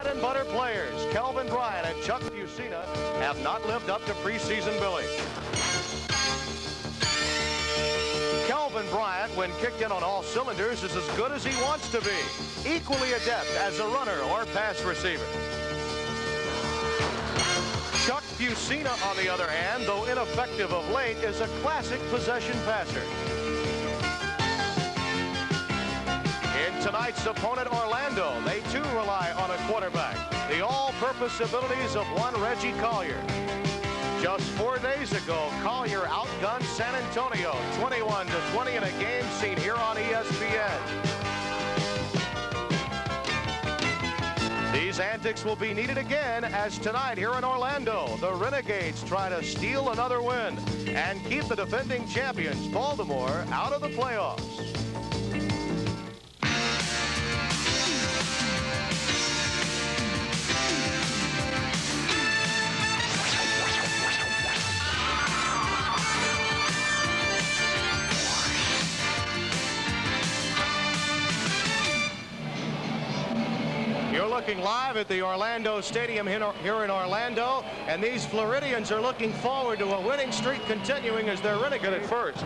And butter players Kelvin Bryant and Chuck Fusina have not lived up to preseason billing. Kelvin Bryant, when kicked in on all cylinders, is as good as he wants to be. Equally adept as a runner or pass receiver. Chuck Fusina, on the other hand, though ineffective of late, is a classic possession passer. In tonight's opponent, Orlando, they too rely on a quarterback. The all-purpose abilities of one Reggie Collier. Just 4 days ago, Collier outgunned San Antonio 21-20 in a game seen here on ESPN. These antics will be needed again as tonight here in Orlando, the Renegades try to steal another win and keep the defending champions, Baltimore, out of the playoffs. You're looking live at the Orlando Stadium here in Orlando, and these Floridians are looking forward to a winning streak continuing as they're Renegade at first.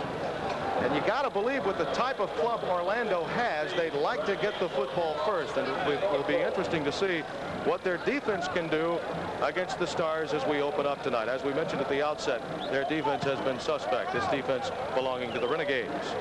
And you got to believe with the type of club Orlando has, they'd like to get the football first. And it will be interesting to see what their defense can do against the Stars as we open up tonight. As we mentioned at the outset, their defense has been suspect. This defense belonging to the Renegades.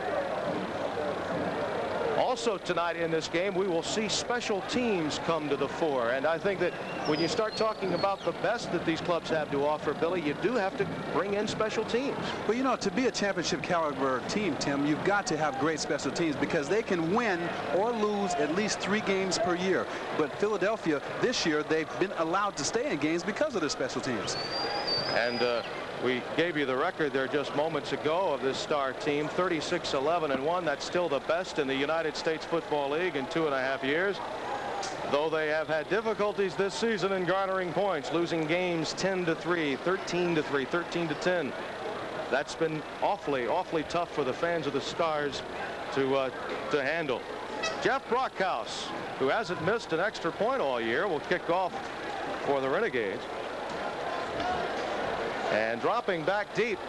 Also tonight in this game, we will see special teams come to the fore. And I think that when you start talking about the best that these clubs have to offer, Billy, you do have to bring in special teams. Well, you know, to be a championship caliber team, Tim, you've got to have great special teams because they can win or lose at least 3 games per year. But Philadelphia, this year, they've been allowed to stay in games because of their special teams. And we gave you the record there just moments ago of this Star team, 36-11-1. That's still the best in the United States Football League in 2.5 years. Though they have had difficulties this season in garnering points, losing games 10-3, 13-3, 13-10. That's been awfully tough for the fans of the Stars to handle. Jeff Brockhouse, who hasn't missed an extra point all year, will kick off for the Renegades. And dropping back deep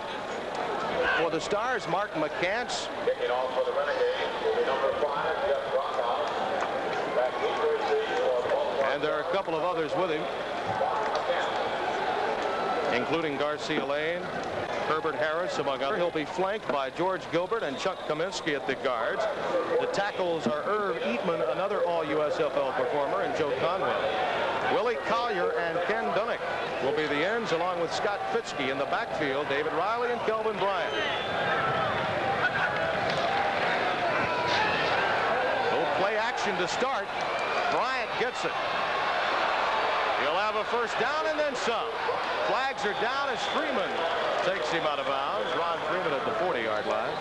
for the Stars, Mark McCants. Kicking off for the Renegades will be number 5, Jeff Brockhouse. Back deep to receive for Baltimore. And there are a couple of others with him, including Garcia Lane, Herbert Harris, among others. He'll be flanked by George Gilbert and Chuck Kaminsky at the guards. The tackles are Irv Eatman, another all-USFL performer, and Joe Conway. Willie Collier and Ken Dunnick will be the ends, along with Scott Fitzke in the backfield, David Riley and Kelvin Bryant. Little play action to start. Bryant gets it. He'll have a first down and then some. Flags are down as Freeman takes him out of bounds. Ron Freeman at the 40-yard line.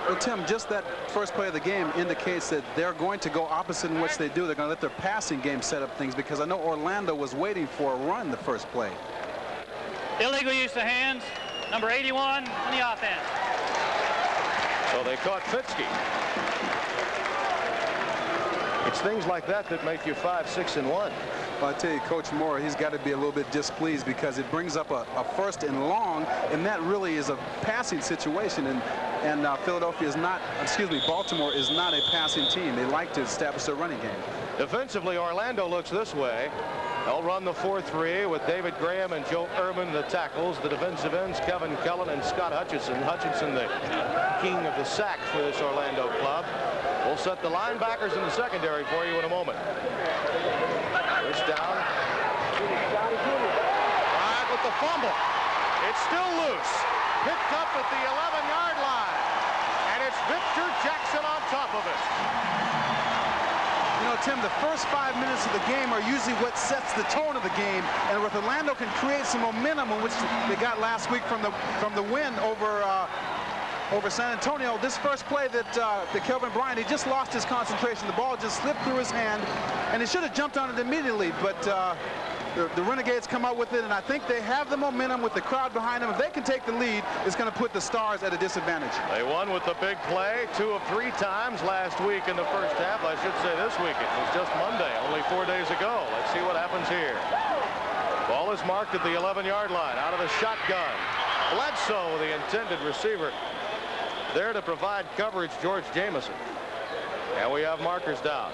Well, Tim, just that first play of the game indicates that they're going to go opposite in which they do. They're going to let their passing game set up things because I know Orlando was waiting for a run the first play. Illegal use of hands, number 81 on the offense. So they caught Fitzke. It's things like that that make you 5-6-1. Well, I tell you, Coach Moore, he's got to be a little bit displeased because it brings up a first and long, and that really is a passing situation. And Philadelphia is not, Baltimore is not a passing team. They like to establish their running game. Defensively, Orlando looks this way. They'll run the 4-3 with David Graham and Joe Urban, the tackles. The defensive ends, Kevin Kellen and Scott Hutchinson. Hutchinson, the king of the sack for this Orlando club. We'll set the linebackers in the secondary for you in a moment. First down. Bryant with the fumble. It's still loose. Picked up at the 11-yard line. And it's Victor Jackson on top of it. You know, Tim, the first 5 minutes of the game are usually what sets the tone of the game. And if Orlando can create some momentum, which they got last week from the win over San Antonio, this first play that Kelvin Bryant, he just lost his concentration. The ball just slipped through his hand, and he should have jumped on it immediately. But the Renegades come out with it, and I think they have the momentum with the crowd behind them. If they can take the lead, it's going to put the Stars at a disadvantage. They won with the big play 2 of 3 times last week in the first half. I should say this week. It was just Monday, only 4 days ago. Let's see what happens here. Ball is marked at the 11-yard line out of the shotgun. Bledsoe, the intended receiver, there to provide coverage, George Jamison. And we have markers down.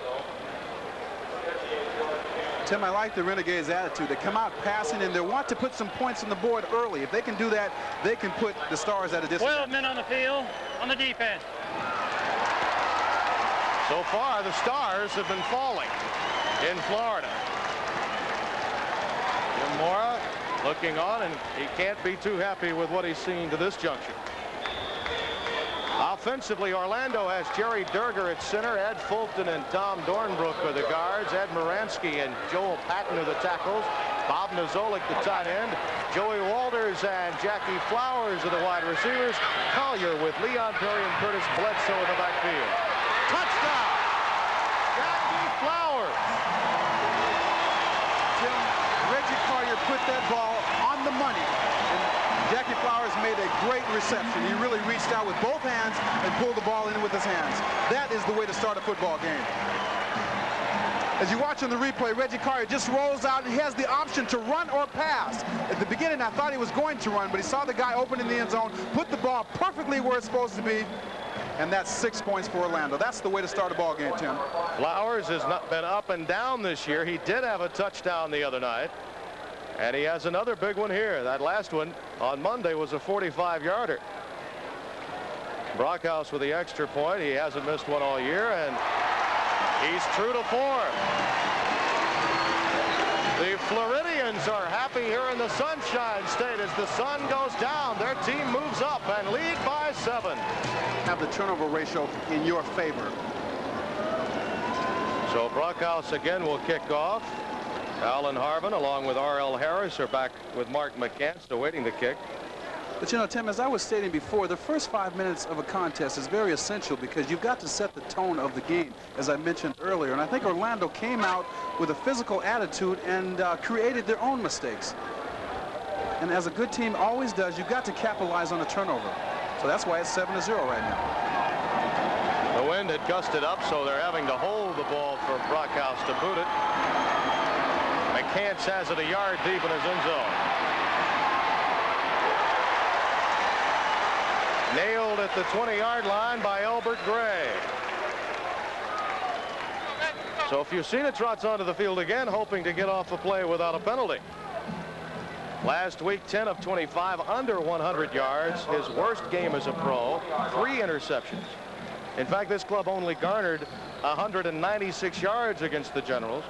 Tim, I like the Renegades' attitude. They come out passing, and they want to put some points on the board early. If they can do that, they can put the Stars at a disadvantage. 12 men on the field on the defense. So far, the Stars have been falling in Florida. Jim Mora looking on, and he can't be too happy with what he's seen to this juncture. Offensively, Orlando has Jerry Durger at center, Ed Fulton and Tom Dornbrook are the guards, Ed Moransky and Joel Patton are the tackles, Bob Nozolik the tight end, Joey Walters and Jackie Flowers are the wide receivers, Collier with Leon Perry and Curtis Bledsoe in the backfield. Touchdown! Jackie Flowers! Tim, Reggie Collier put that ball on the money. Jackie Flowers made a great reception. He really reached out with both hands and pulled the ball in with his hands. That is the way to start a football game. As you watch on the replay, Reggie Collier just rolls out and he has the option to run or pass. At the beginning, I thought he was going to run, but he saw the guy open in the end zone, put the ball perfectly where it's supposed to be, and that's 6 points for Orlando. That's the way to start a ball game, Tim. Flowers has not been up and down this year. He did have a touchdown the other night. And he has another big one here. That last one on Monday was a 45-yarder. Brockhouse with the extra point. He hasn't missed one all year, and he's true to form. The Floridians are happy here in the Sunshine State as the sun goes down. Their team moves up and lead by 7. Have the turnover ratio in your favor. So Brockhouse again will kick off. Alan Harvin along with R.L. Harris are back with Mark McCants awaiting the kick. But you know, Tim, as I was stating before, the first 5 minutes of a contest is very essential because you've got to set the tone of the game, as I mentioned earlier. And I think Orlando came out with a physical attitude and created their own mistakes. And as a good team always does, you've got to capitalize on a turnover. So that's why it's 7-0 right now. The wind had gusted up, so they're having to hold the ball for Brockhouse to boot it. McCants has it a yard deep in his end zone. Nailed at the 20-yard line by Elbert Gray. So Fusina trots onto the field again, hoping to get off the play without a penalty. Last week, 10 of 25, under 100 yards. His worst game as a pro, 3 interceptions. In fact, this club only garnered 196 yards against the Generals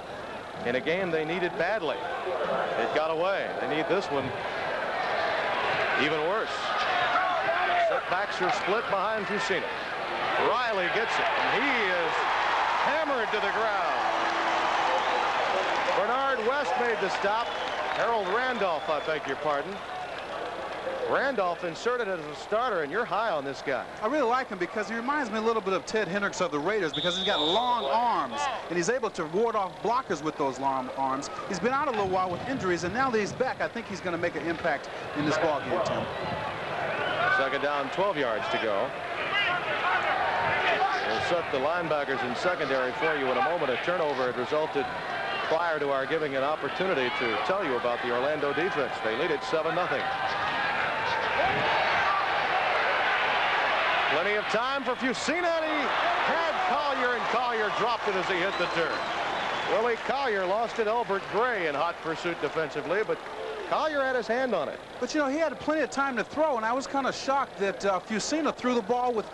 in a game they needed badly. It got away. They need this one even worse. Setbacks are split behind Fusina. Riley gets it, and he is hammered to the ground. Bernard West made the stop. Harold Randolph, I beg your pardon. Randolph inserted as a starter, and you're high on this guy. I really like him because he reminds me a little bit of Ted Hendricks of the Raiders because he's got long arms, and he's able to ward off blockers with those long arms. He's been out a little while with injuries, and now that he's back, I think he's going to make an impact in this ball game, Tim. Second down, 12 yards to go. We'll set the linebackers in secondary for you in a moment. A turnover had resulted prior to our giving an opportunity to tell you about the Orlando defense. They lead it 7-0. Plenty of time for Fusina, and he had Collier, and Collier dropped it as he hit the dirt. Willie Collier lost it. Elbert Gray in hot pursuit defensively, but Collier had his hand on it. But, you know, he had plenty of time to throw, and I was kind of shocked that Fusina threw the ball with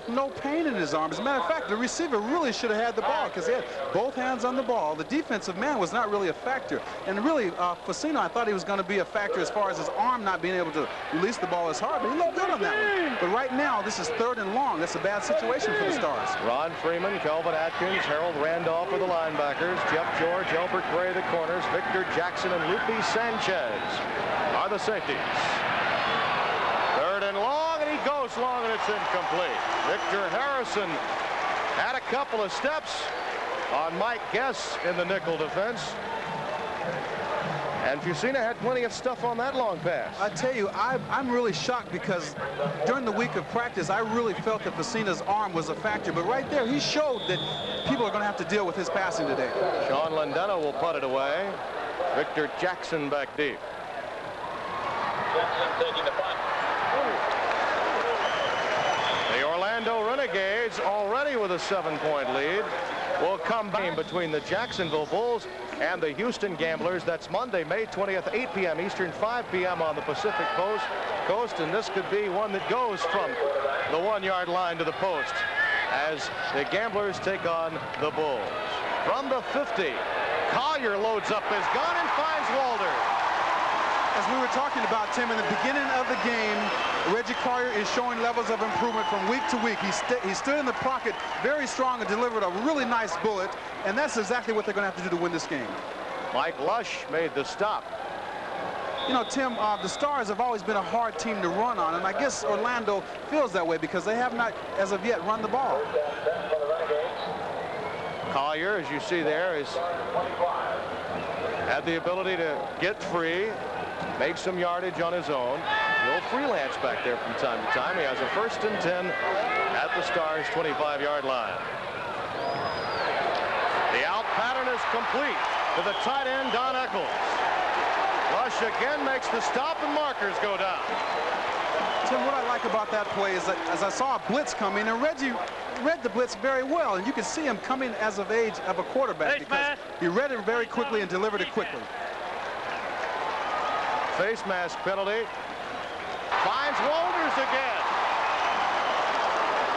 no pain in his arm. As a matter of fact, the receiver really should have had the ball because he had both hands on the ball. The defensive man was not really a factor. And really, Fusina, I thought he was going to be a factor as far as his arm not being able to release the ball as hard, but he looked good on that one. But right now, this is 3rd and long. That's a bad situation for the Stars. Ron Freeman, Kelvin Atkins, Harold Randolph are the linebackers. Jeff George, Elbert Gray the corners. Victor Jackson and Lupe Sanchez are the safeties. 3rd and long, and he goes long, and it's incomplete. Victor Harrison had a couple of steps on Mike Guess in the nickel defense. And Fusina had plenty of stuff on that long pass. I tell you, I'm really shocked because during the week of practice, I really felt that Fusina's arm was a factor. But right there, he showed that people are going to have to deal with his passing today. Sean Lendeno will putt it away. Victor Jackson back deep. Jackson taking the punt. The Orlando Renegades, already with a 7-point lead, will come back between the Jacksonville Bulls and the Houston Gamblers. That's Monday, May 20th, 8 p.m. Eastern, 5 p.m. on the Pacific Coast, and this could be one that goes from the 1-yard line to the post as the Gamblers take on the Bulls. From the 50, Collier loads up his gun and finds Walder. As we were talking about, Tim, in the beginning of the game, Reggie Collier is showing levels of improvement from week to week. He stood in the pocket very strong and delivered a really nice bullet, and that's exactly what they're going to have to do to win this game. Mike Lush made the stop. You know, Tim, the Stars have always been a hard team to run on, and I guess Orlando feels that way because they have not, as of yet, run the ball. Collier, as you see there, had the ability to get free, make some yardage on his own. He'll freelance back there from time to time. He has a 1st and 10 at the Stars' 25-yard line. The out pattern is complete to the tight end, Don Eccles. Lush again makes the stop, and markers go down. Tim, what I like about that play is that as I saw a blitz coming, and Reggie read the blitz very well, and you can see him coming as of age of a quarterback because he read it very quickly and delivered it quickly. Face mask penalty. Finds Walters again.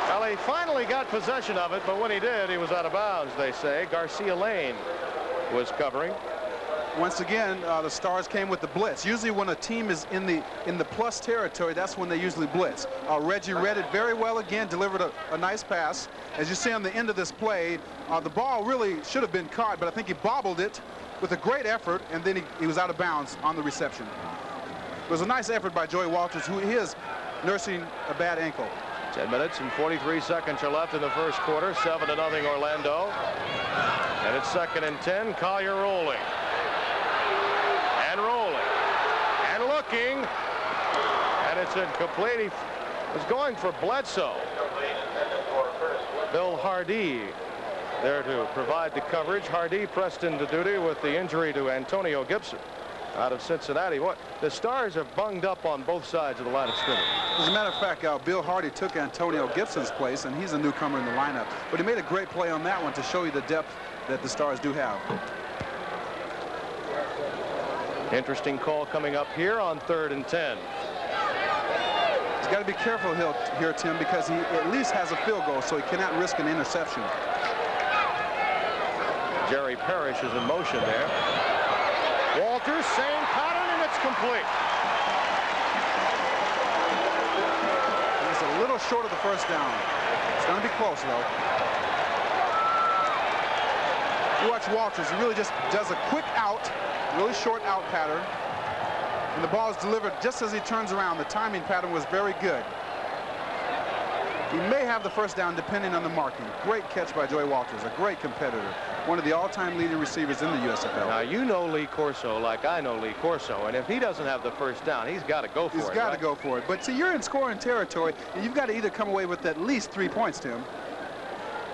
Well, he finally got possession of it, but when he did, he was out of bounds, they say. Garcia Lane was covering. Once again, the Stars came with the blitz. Usually when a team is in the plus territory, that's when they usually blitz. Reggie read it very well again, delivered a nice pass. As you see on the end of this play, the ball really should have been caught, but I think he bobbled it with a great effort, and then he was out of bounds on the reception. It was a nice effort by Joey Walters, who is nursing a bad ankle. 10 minutes and 43 seconds are left in the first quarter. 7-0 Orlando. And it's 2nd and 10. Collier rolling. And rolling. And looking. And it's incomplete. He was going for Bledsoe. Bill Hardy there to provide the coverage. Hardy pressed into duty with the injury to Antonio Gibson out of Cincinnati. The Stars are bunged up on both sides of the line of scrimmage. As a matter of fact, Bill Hardy took Antonio Gibson's place, and he's a newcomer in the lineup. But he made a great play on that one to show you the depth that the Stars do have. Interesting call coming up here on 3rd and 10. He's got to be careful here, Tim, because he at least has a field goal, so he cannot risk an interception. Jerry Parrish is in motion there. Walters, same pattern, and it's complete. It's a little short of the first down. It's going to be close, though. You watch Walters. He really just does a quick out, really short out pattern. And the ball is delivered just as he turns around. The timing pattern was very good. He may have the first down depending on the marking. Great catch by Joey Walters, a great competitor. One of the all-time leading receivers in the USFL. Now, you know Lee Corso like I know Lee Corso, and if he doesn't have the first down, he's got to go for it. He's got to go for it. But see, you're in scoring territory, and you've got to either come away with at least 3 points, Tim.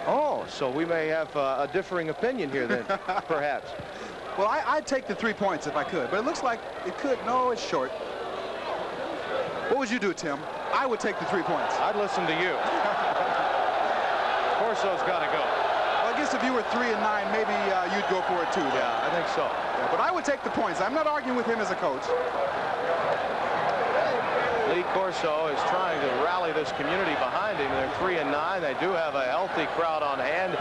Oh, so we may have a differing opinion here then, perhaps. Well, I'd take the 3 points if I could, but it looks like it could. No, it's short. What would you do, Tim? I would take the 3 points. I'd listen to you. Corso's got to go. Well, I guess if you were 3 and 9, maybe you'd go for it too. Then. Yeah, I think so. Yeah, but I would take the points. I'm not arguing with him as a coach. Lee Corso is trying to rally this community behind him. They're 3 and 9. They do have a healthy crowd on hand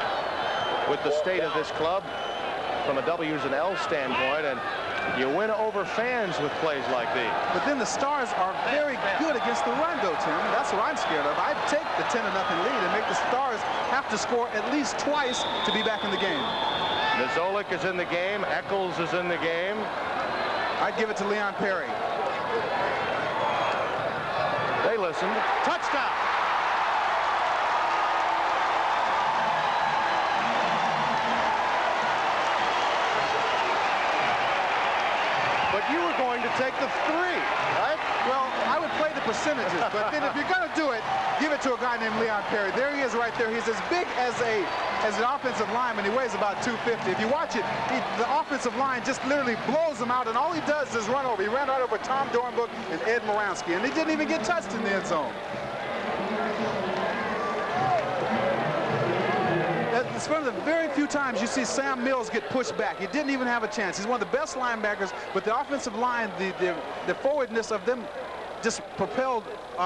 with the state of this club from a W's and L's standpoint, and you win over fans with plays like these. But then the Stars are very good against the run, though, Tim. That's what I'm scared of. I'd take the 10-0 lead and make the Stars have to score at least twice to be back in the game. Nizolik is in the game. Eccles is in the game. I'd give it to Leon Perry. They listened. Touchdown. but you were going to take the 3, right? Well, I would play the percentages, but then if you're going to do it, give it to a guy named Leon Perry. There he is right there. He's as big as an offensive lineman. He weighs about 250. If you watch it, the offensive line just literally blows him out, and all he does is run over. He ran right over Tom Dornbuck and Ed Moransky, and he didn't even get touched in the end zone. It's one of the very few times you see Sam Mills get pushed back. He didn't even have a chance. He's one of the best linebackers, but the offensive line, the forwardness of them just propelled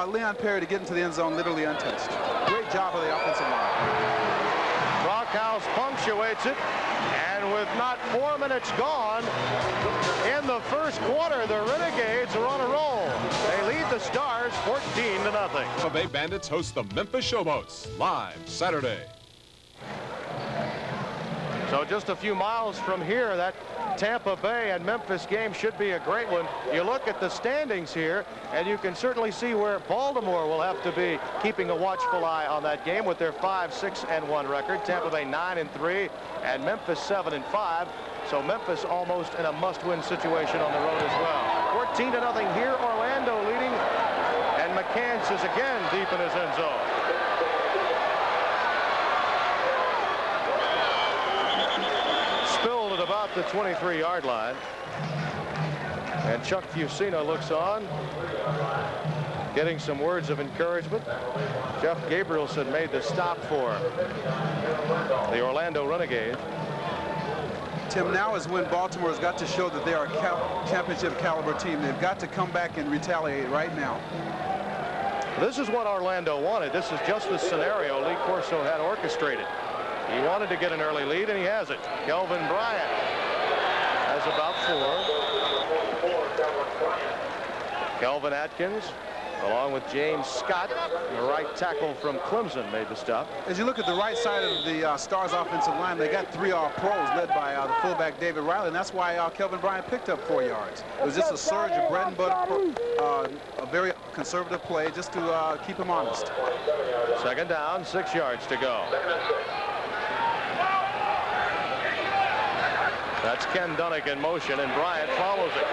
Leon Perry to get into the end zone literally untouched. Great job of the offensive line. Brockhouse punctuates it, and with not 4 minutes gone in the first quarter, the Renegades are on a roll. They lead the Stars 14-0. Tampa Bay Bandits host the Memphis Showboats live Saturday. So just a few miles from here, that Tampa Bay and Memphis game should be a great one. You look at the standings here, and you can certainly see where Baltimore will have to be keeping a watchful eye on that game with their 5-6-1 record. Tampa Bay 9-3, and Memphis 7-5. So Memphis almost in a must-win situation on the road as well. 14-0 here, Orlando leading, and McCants is again deep in his end zone. Spilled at about the 23-yard line. And Chuck Fusina looks on, getting some words of encouragement. Jeff Gabrielson made the stop for the Orlando Renegades. Tim, now is when Baltimore has got to show that they are a championship caliber team. They've got to come back and retaliate right now. This is what Orlando wanted. This is just the scenario Lee Corso had orchestrated. He wanted to get an early lead, and he has it. Kelvin Bryant has about 4. Kelvin Atkins, along with James Scott, the right tackle from Clemson, made the stop. As you look at the right side of the Stars offensive line, they got 3 All-Pros led by the fullback David Riley, and that's why Kelvin Bryant picked up 4 yards. It was just a surge of bread and butter, a very conservative play just to keep him honest. Second down, 6 yards to go. That's Ken Dunnick in motion, and Bryant follows it.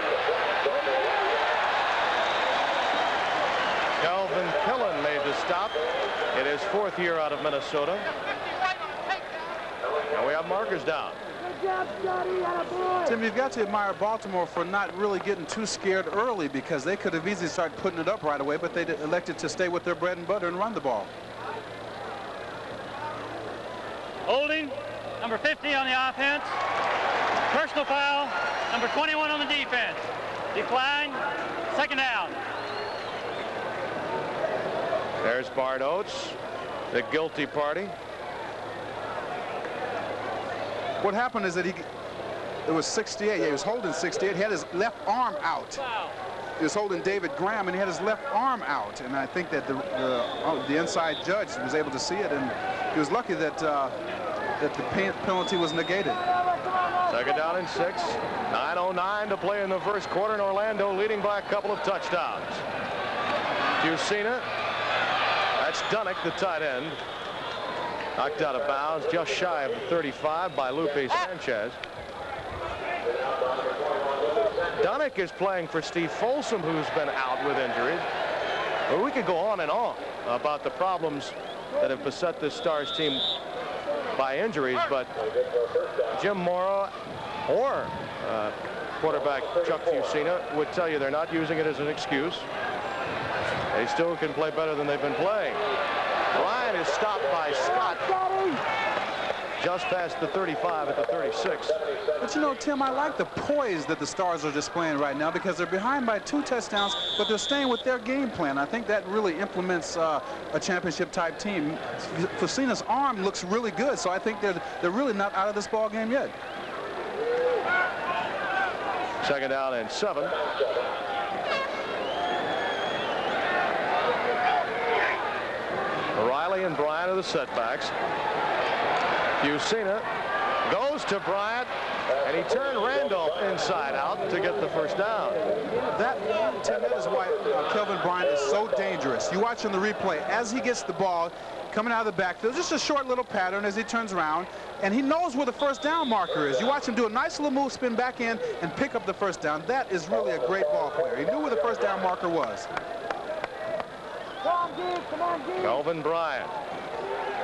Calvin Pillen made the stop in his 4th year out of Minnesota. And we have markers down. Tim, you've got to admire Baltimore for not really getting too scared early, because they could have easily started putting it up right away, but they elected to stay with their bread and butter and run the ball. Holding, number 50 on the offense. Personal foul, number 21 on the defense. Decline, second down. There's Bart Oates, the guilty party. What happened is that it was 68. Yeah, he was holding 68. He had his left arm out. Wow. He was holding David Graham, and he had his left arm out. And I think that the inside judge was able to see it, and he was lucky that that the penalty was negated. Second down and 6. 9:09 to play in the first quarter, and Orlando leading by a couple of touchdowns. Fusina, that's Dunnick, the tight end. Knocked out of bounds just shy of the 35 by Lupe Sanchez. Dunnick is playing for Steve Folsom, who's been out with injuries. Well, we could go on and on about the problems that have beset this Stars team by injuries, but Jim Mora or quarterback Chuck Fusina would tell you they're not using it as an excuse. They still can play better than they've been playing. Ryan is stopped by Scott just past the 35 at the 36. But you know, Tim, I like the poise that the Stars are displaying right now, because they're behind by 2 touchdowns, but they're staying with their game plan. I think that really implements a championship type team. Fusina's arm looks really good, so I think they're really not out of this ball game yet. Second down and 7. Riley and Bryant are the setbacks. Fusina goes to Bryant, and he turned Randolph inside out to get the first down. Tim, that is why Kelvin Bryant is so dangerous. You watch on the replay, as he gets the ball, coming out of the backfield. Just a short little pattern as he turns around, and he knows where the first down marker is. You watch him do a nice little move, spin back in, and pick up the first down. That is really a great ball player. He knew where the first down marker was. Calvin Bryant,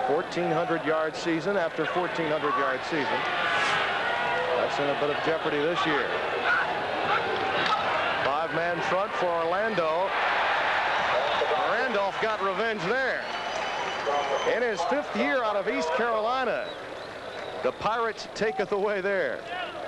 1,400-yard season after 1,400-yard season. That's in a bit of jeopardy this year. Five-man front for Orlando. Randolph got revenge there. In his 5th year out of East Carolina, the Pirates taketh away there.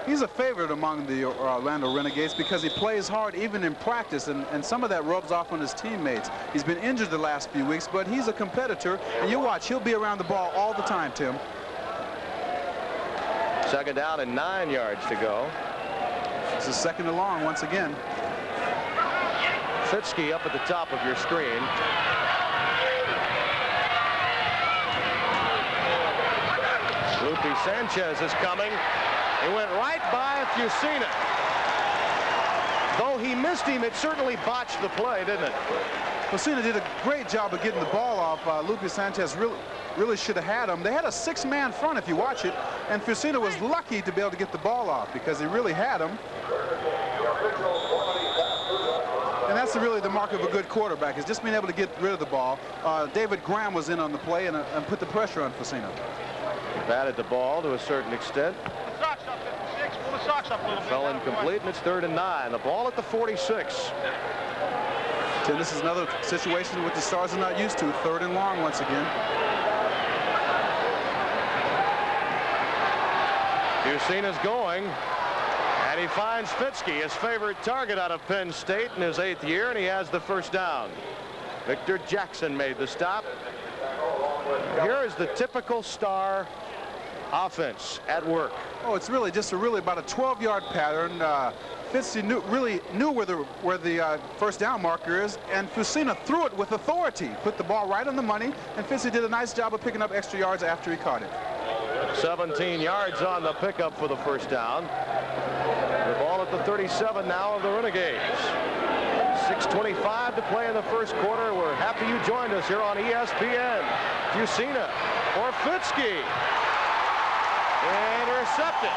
He's a favorite among the Orlando Renegades because he plays hard even in practice, and some of that rubs off on his teammates. He's been injured the last few weeks, but he's a competitor, and you watch, he'll be around the ball all the time, Tim. 2nd down and 9 yards to go. This is 2nd and long once again. Fitzke up at the top of your screen. Lupe Sanchez is coming. He went right by Fusina. Though he missed him, it certainly botched the play, didn't it? Fusina did a great job of getting the ball off. Lupe Sanchez really should have had him. They had a 6-man front if you watch it, and Fusina was lucky to be able to get the ball off because he really had him. And that's really the mark of a good quarterback, is just being able to get rid of the ball. David Graham was in on the play and put the pressure on Fusina. Batted the ball to a certain extent. Fell incomplete, and it's 3rd and 9. The ball at the 46. Tim, this is another situation which the Stars are not used to. 3rd and long once again. Fusina's going, and he finds Fitzke, his favorite target out of Penn State in his 8th year, and he has the first down. Victor Jackson made the stop. Here is the typical Star offense at work. Oh, it's really just about a 12-yard pattern. Fitzke really knew where the first down marker is, and Fusina threw it with authority, put the ball right on the money, and Fitzke did a nice job of picking up extra yards after he caught it. 17 yards on the pickup for the first down. The ball at the 37 now of the Renegades. 6:25 to play in the first quarter. We're happy you joined us here on ESPN. Fusina for Fitzke. Intercepted.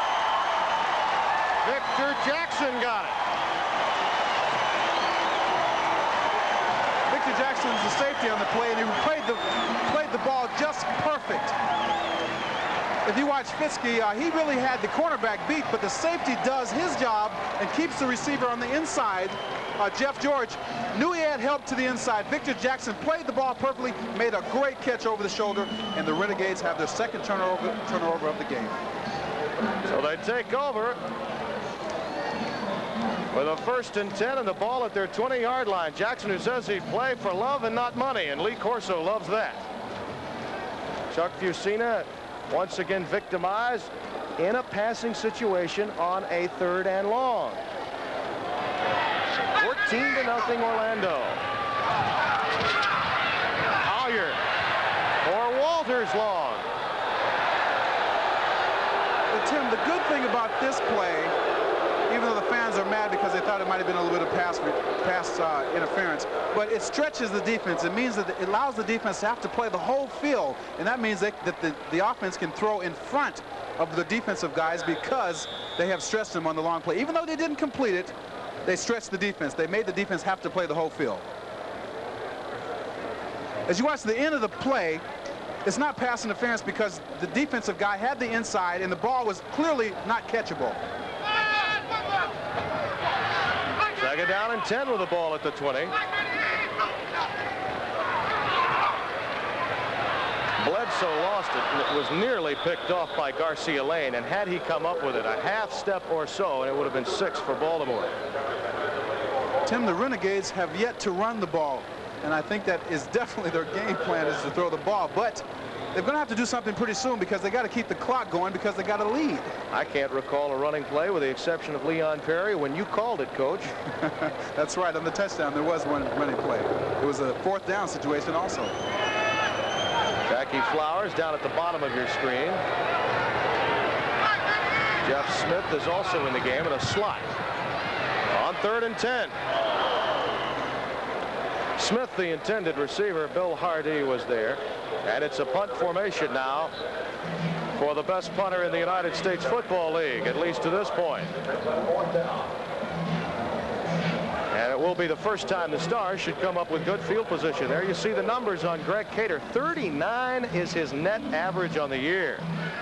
Victor Jackson got it. Victor Jackson's the safety on the play, and he played the ball just perfect. If you watch Fitzke, he really had the cornerback beat, but the safety does his job and keeps the receiver on the inside. Jeff George knew he had help to the inside. Victor Jackson played the ball perfectly, made a great catch over the shoulder, and the Renegades have their 2nd turnover of the game. So they take over with a 1st and 10 and the ball at their 20-yard line. Jackson, who says he'd play for love and not money, and Lee Corso loves that. Chuck Fusina once again victimized in a passing situation on a 3rd and long. 14-0 Orlando. Collier for Walters long. But Tim, the good thing about this play, even though the fans are mad because they thought it might have been a little bit of pass interference, but it stretches the defense. It means that it allows the defense to have to play the whole field, and that means that the offense can throw in front of the defensive guys because they have stretched them on the long play. Even though they didn't complete it, they stretched the defense. They made the defense have to play the whole field. As you watch the end of the play, it's not pass interference because the defensive guy had the inside and the ball was clearly not catchable. 2nd down and 10 with the ball at the 20. Bledsoe lost it, and it was nearly picked off by Garcia Lane, and had he come up with it a half step or so, and it would have been 6 for Baltimore. Tim, the Renegades have yet to run the ball, and I think that is definitely their game plan, is to throw the ball, but they're going to have to do something pretty soon because they got to keep the clock going because they got a lead. I can't recall a running play with the exception of Leon Perry when you called it, Coach. That's right. On the touchdown, there was one running play. It was a 4th down situation also. Jackie Flowers down at the bottom of your screen. Jeff Smith is also in the game in a slot. On 3rd and 10. Smith, the intended receiver, Bill Hardy, was there. And it's a punt formation now for the best punter in the United States Football League, at least to this point. And it will be the first time the Stars should come up with good field position. There you see the numbers on Greg Cater. 39 is his net average on the year,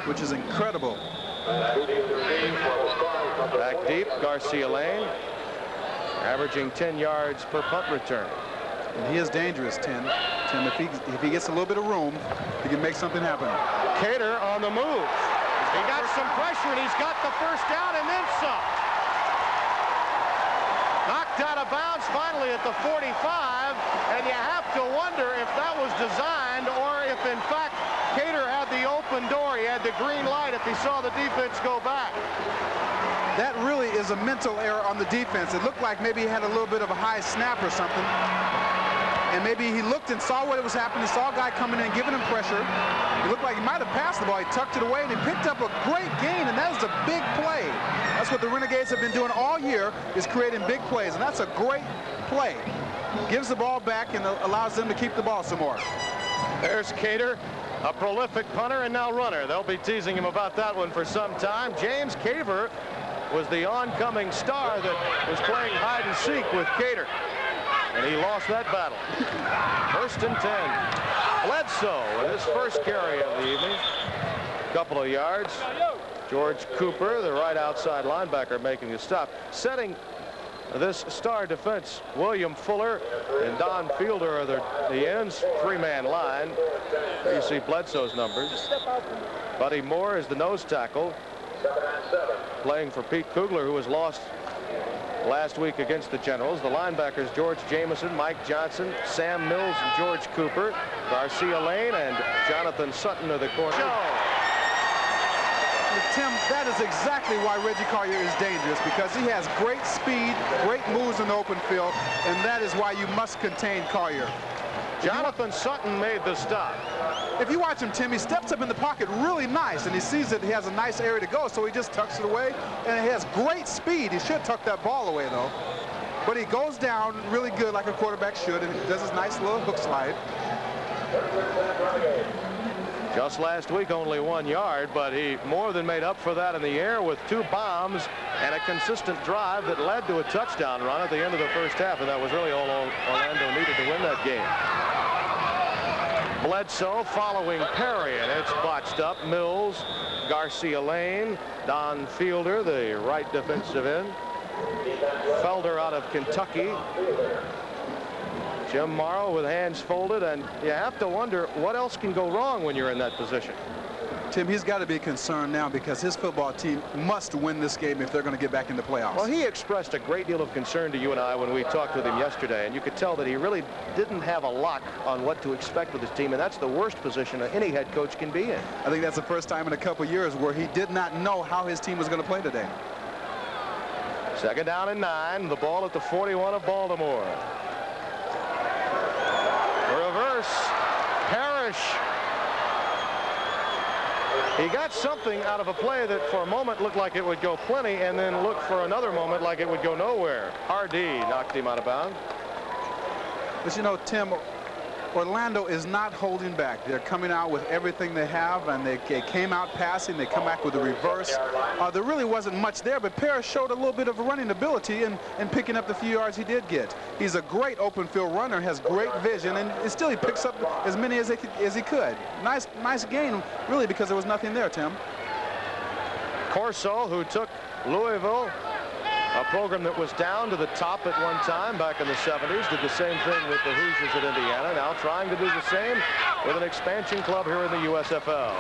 which is incredible. Back deep, Garcia Lane, averaging 10 yards per punt return. And he is dangerous, Tim. If he gets a little bit of room, he can make something happen. Cater on the move. He got some pressure, and he's got the first down and then some. Knocked out of bounds finally at the 45, and you have to wonder if that was designed or if, in fact, Cater had the open door. He had the green light if he saw the defense go back. That really is a mental error on the defense. It looked like maybe he had a little bit of a high snap or something. And maybe he looked and saw what was happening. He saw a guy coming in, giving him pressure. It looked like he might have passed the ball. He tucked it away, and he picked up a great gain, and that was a big play. That's what the Renegades have been doing all year, is creating big plays, and that's a great play. Gives the ball back and allows them to keep the ball some more. There's Cater, a prolific punter and now runner. They'll be teasing him about that one for some time. James Caver was the oncoming star that was playing hide and seek with Cater, and he lost that battle. 1st and 10. Bledsoe with his first carry of the evening. Couple of yards. George Cooper, the right outside linebacker, making the stop. Setting this Star defense, William Fuller and Don Fielder are the ends. 3-man line. There you see Bledsoe's numbers. Buddy Moore is the nose tackle, playing for Pete Kugler, who was lost last week against the Generals. The linebackers, George Jameson, Mike Johnson, Sam Mills, and George Cooper. Garcia Lane and Jonathan Sutton are the corners. Tim, that is exactly why Reggie Collier is dangerous, because he has great speed, great moves in the open field, and that is why you must contain Collier. Jonathan Sutton made the stop. If you watch him, Tim, he steps up in the pocket really nice, and he sees that he has a nice area to go, so he just tucks it away, and he has great speed. He should tuck that ball away, though. But he goes down really good, like a quarterback should, and does his nice little hook slide. Just last week, only 1 yard, but he more than made up for that in the air with 2 bombs and a consistent drive that led to a touchdown run at the end of the first half, and that was really all Orlando needed to win that game. Bledsoe following Perry, and it's botched up. Mills, Garcia Lane, Don Fielder, the right defensive end. Felder out of Kentucky. Jim Morrow with hands folded, and you have to wonder what else can go wrong when you're in that position. Tim, he's got to be concerned now, because his football team must win this game if they're going to get back in the playoffs. Well, he expressed a great deal of concern to you and I when we talked with him yesterday, and you could tell that he really didn't have a lock on what to expect with his team, and that's the worst position any head coach can be in. I think that's the first time in a couple years where he did not know how his team was going to play today. 2nd down and 9. The ball at the 41 of Baltimore. Reverse. Parrish. He got something out of a play that for a moment looked like it would go plenty, and then looked for another moment like it would go nowhere. Hardy knocked him out of bounds. But you know, Tim, Orlando is not holding back. They're coming out with everything they have, and they came out passing. They come back with a reverse. There really wasn't much there, but Parrish showed a little bit of running ability and picking up the few yards he did get. He's a great open field runner, has great vision, and still he picks up as many as he could. Nice gain, really, because there was nothing there, Tim. Corso, who took Louisville, a program that was down to the top at one time back in the 70s, did the same thing with the Hoosiers at Indiana, now trying to do the same with an expansion club here in the USFL.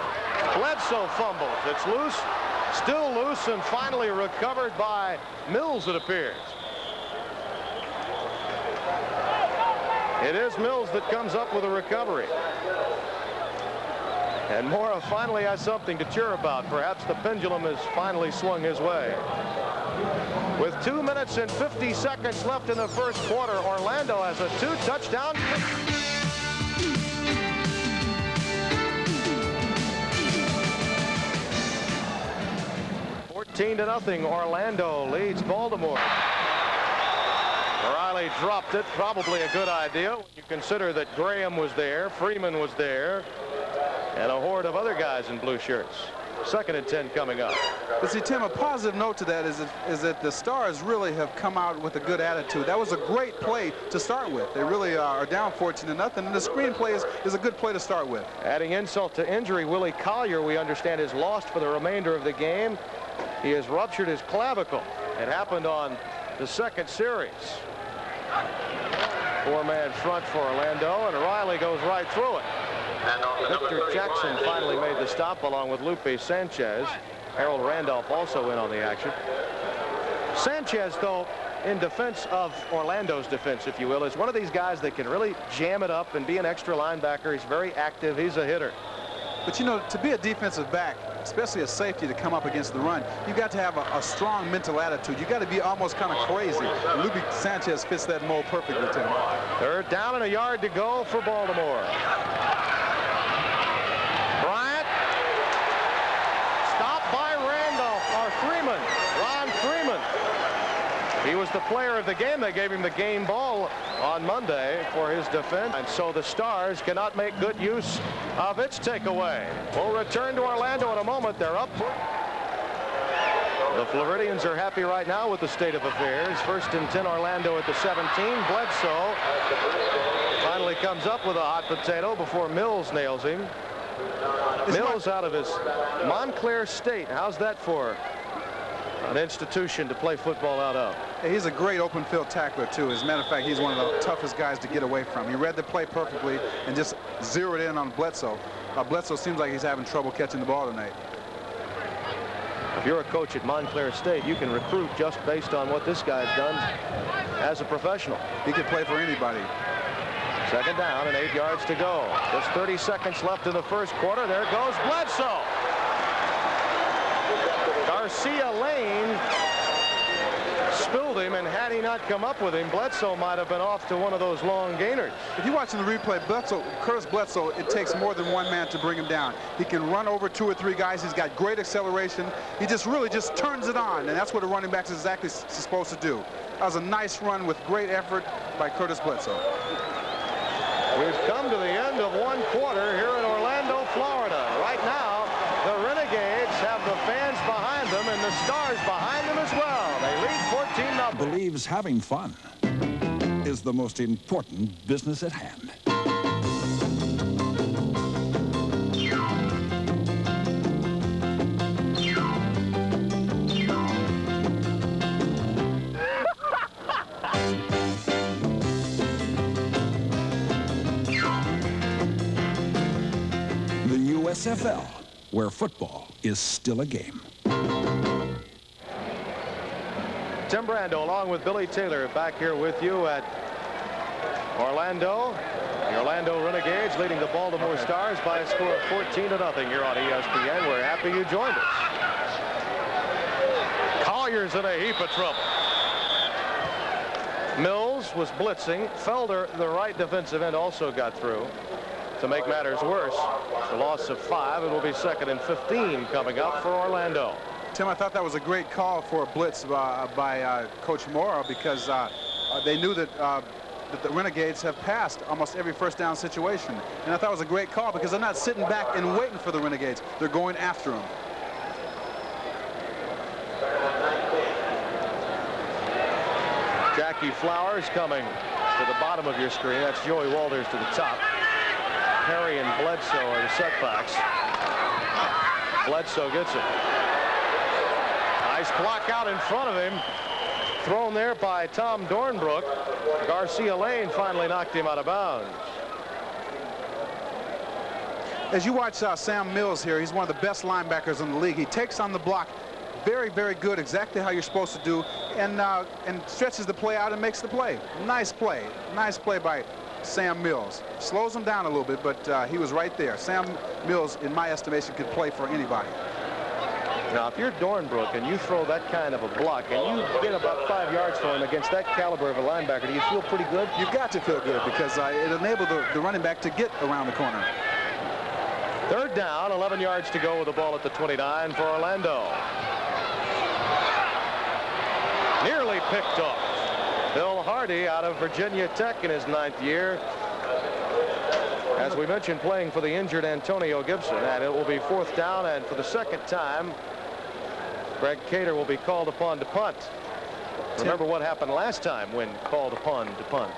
Bledsoe fumbles. It's loose, still loose, and finally recovered by Mills, it appears. It is Mills that comes up with a recovery. And Mora finally has something to cheer about. Perhaps the pendulum has finally swung his way. With 2 minutes and 50 seconds left in the first quarter, Orlando has a 2-touchdown. 14-0, Orlando leads Baltimore. Riley dropped it. Probably a good idea when you consider that Graham was there, Freeman was there, and a horde of other guys in blue shirts. 2nd and 10 coming up. But see, Tim, a positive note to that is that the Stars really have come out with a good attitude. That was a great play to start with. They really are down 14-0, and the screenplay is a good play to start with. Adding insult to injury, Willie Collier, we understand, is lost for the remainder of the game. He has ruptured his clavicle. It happened on the 2nd series. 4-man front for Orlando, and Riley goes right through it. Victor Jackson finally made the stop along with Lupe Sanchez. Harold Randolph also in on the action. Sanchez, though, in defense of Orlando's defense, if you will, is one of these guys that can really jam it up and be an extra linebacker. He's very active. He's a hitter. But, you know, to be a defensive back, especially a safety to come up against the run, you got to have a strong mental attitude. You got to be almost kind of crazy. Lupe Sanchez fits that mold perfectly, Tim. 3rd down and a yard to go for Baltimore. Bryant. Stopped by Randolph, or Freeman. Ron Freeman. He was the player of the game. They gave him the game ball on Monday for his defense. And so the Stars cannot make good use of its takeaway. We'll return to Orlando in a moment. They're up. The Floridians are happy right now with the state of affairs. 1st and 10 Orlando at the 17. Bledsoe finally comes up with a hot potato before Mills nails him. Mills out of his Montclair State. How's that for an institution to play football out of? Hey, he's a great open field tackler, too. As a matter of fact, he's one of the toughest guys to get away from. He read the play perfectly and just zeroed in on Bledsoe. Bledsoe seems like he's having trouble catching the ball tonight. If you're a coach at Montclair State, you can recruit just based on what this guy's done as a professional. He can play for anybody. 2nd down and 8 yards to go. Just 30 seconds left in the 1st quarter. There goes Bledsoe. Garcia Lane spilled him, and had he not come up with him, Bledsoe might have been off to one of those long gainers. If you're watching the replay, Curtis Bledsoe, it takes more than one man to bring him down. He can run over 2 or 3 guys. He's got great acceleration. He just really turns it on, and that's what a running back is exactly supposed to do. That was a nice run with great effort by Curtis Bledsoe. We've come to the end of 1 quarter here in Orlando, Florida. Right now, the Renegades have the fans behind them and the Stars behind them as well. They lead 14-0. Believes having fun is the most important business at hand. USFL, where football is still a game. Tim Brando along with Billy Taylor back here with you at Orlando. The Orlando Renegades leading the Baltimore Stars by a score of 14-0 here on ESPN. We're happy you joined us. Collier's in a heap of trouble. Mills was blitzing. Felder, the right defensive end, also got through. To make matters worse, the loss of 5. It will be 2nd and 15 coming up for Orlando. Tim, I thought that was a great call for a blitz by Coach Morrow, because they knew that the Renegades have passed almost every 1st down situation. And I thought it was a great call because they're not sitting back and waiting for the Renegades. They're going after them. Jackie Flowers coming to the bottom of your screen. That's Joey Walters to the top. Perry and Bledsoe are the setbacks. Bledsoe gets it. Nice block out in front of him. Thrown there by Tom Dornbrook. Garcia Lane finally knocked him out of bounds. As you watch Sam Mills here, he's one of the best linebackers in the league. He takes on the block very, very good, exactly how you're supposed to do, and stretches the play out and makes the play. Nice play. Nice play by Sam Mills. Slows him down a little bit, but he was right there. Sam Mills, in my estimation, could play for anybody. Now, if you're Dornbrook and you throw that kind of a block and you get about 5 yards for him against that caliber of a linebacker, do you feel pretty good? You've got to feel good because it enabled the running back to get around the corner. 3rd down, 11 yards to go with the ball at the 29 for Orlando. Nearly picked off. Bill Hardy out of Virginia Tech in his 9th year. As we mentioned, playing for the injured Antonio Gibson, and it will be 4th down, and for the 2nd time, Greg Cater will be called upon to punt. Remember what happened last time when called upon to punt.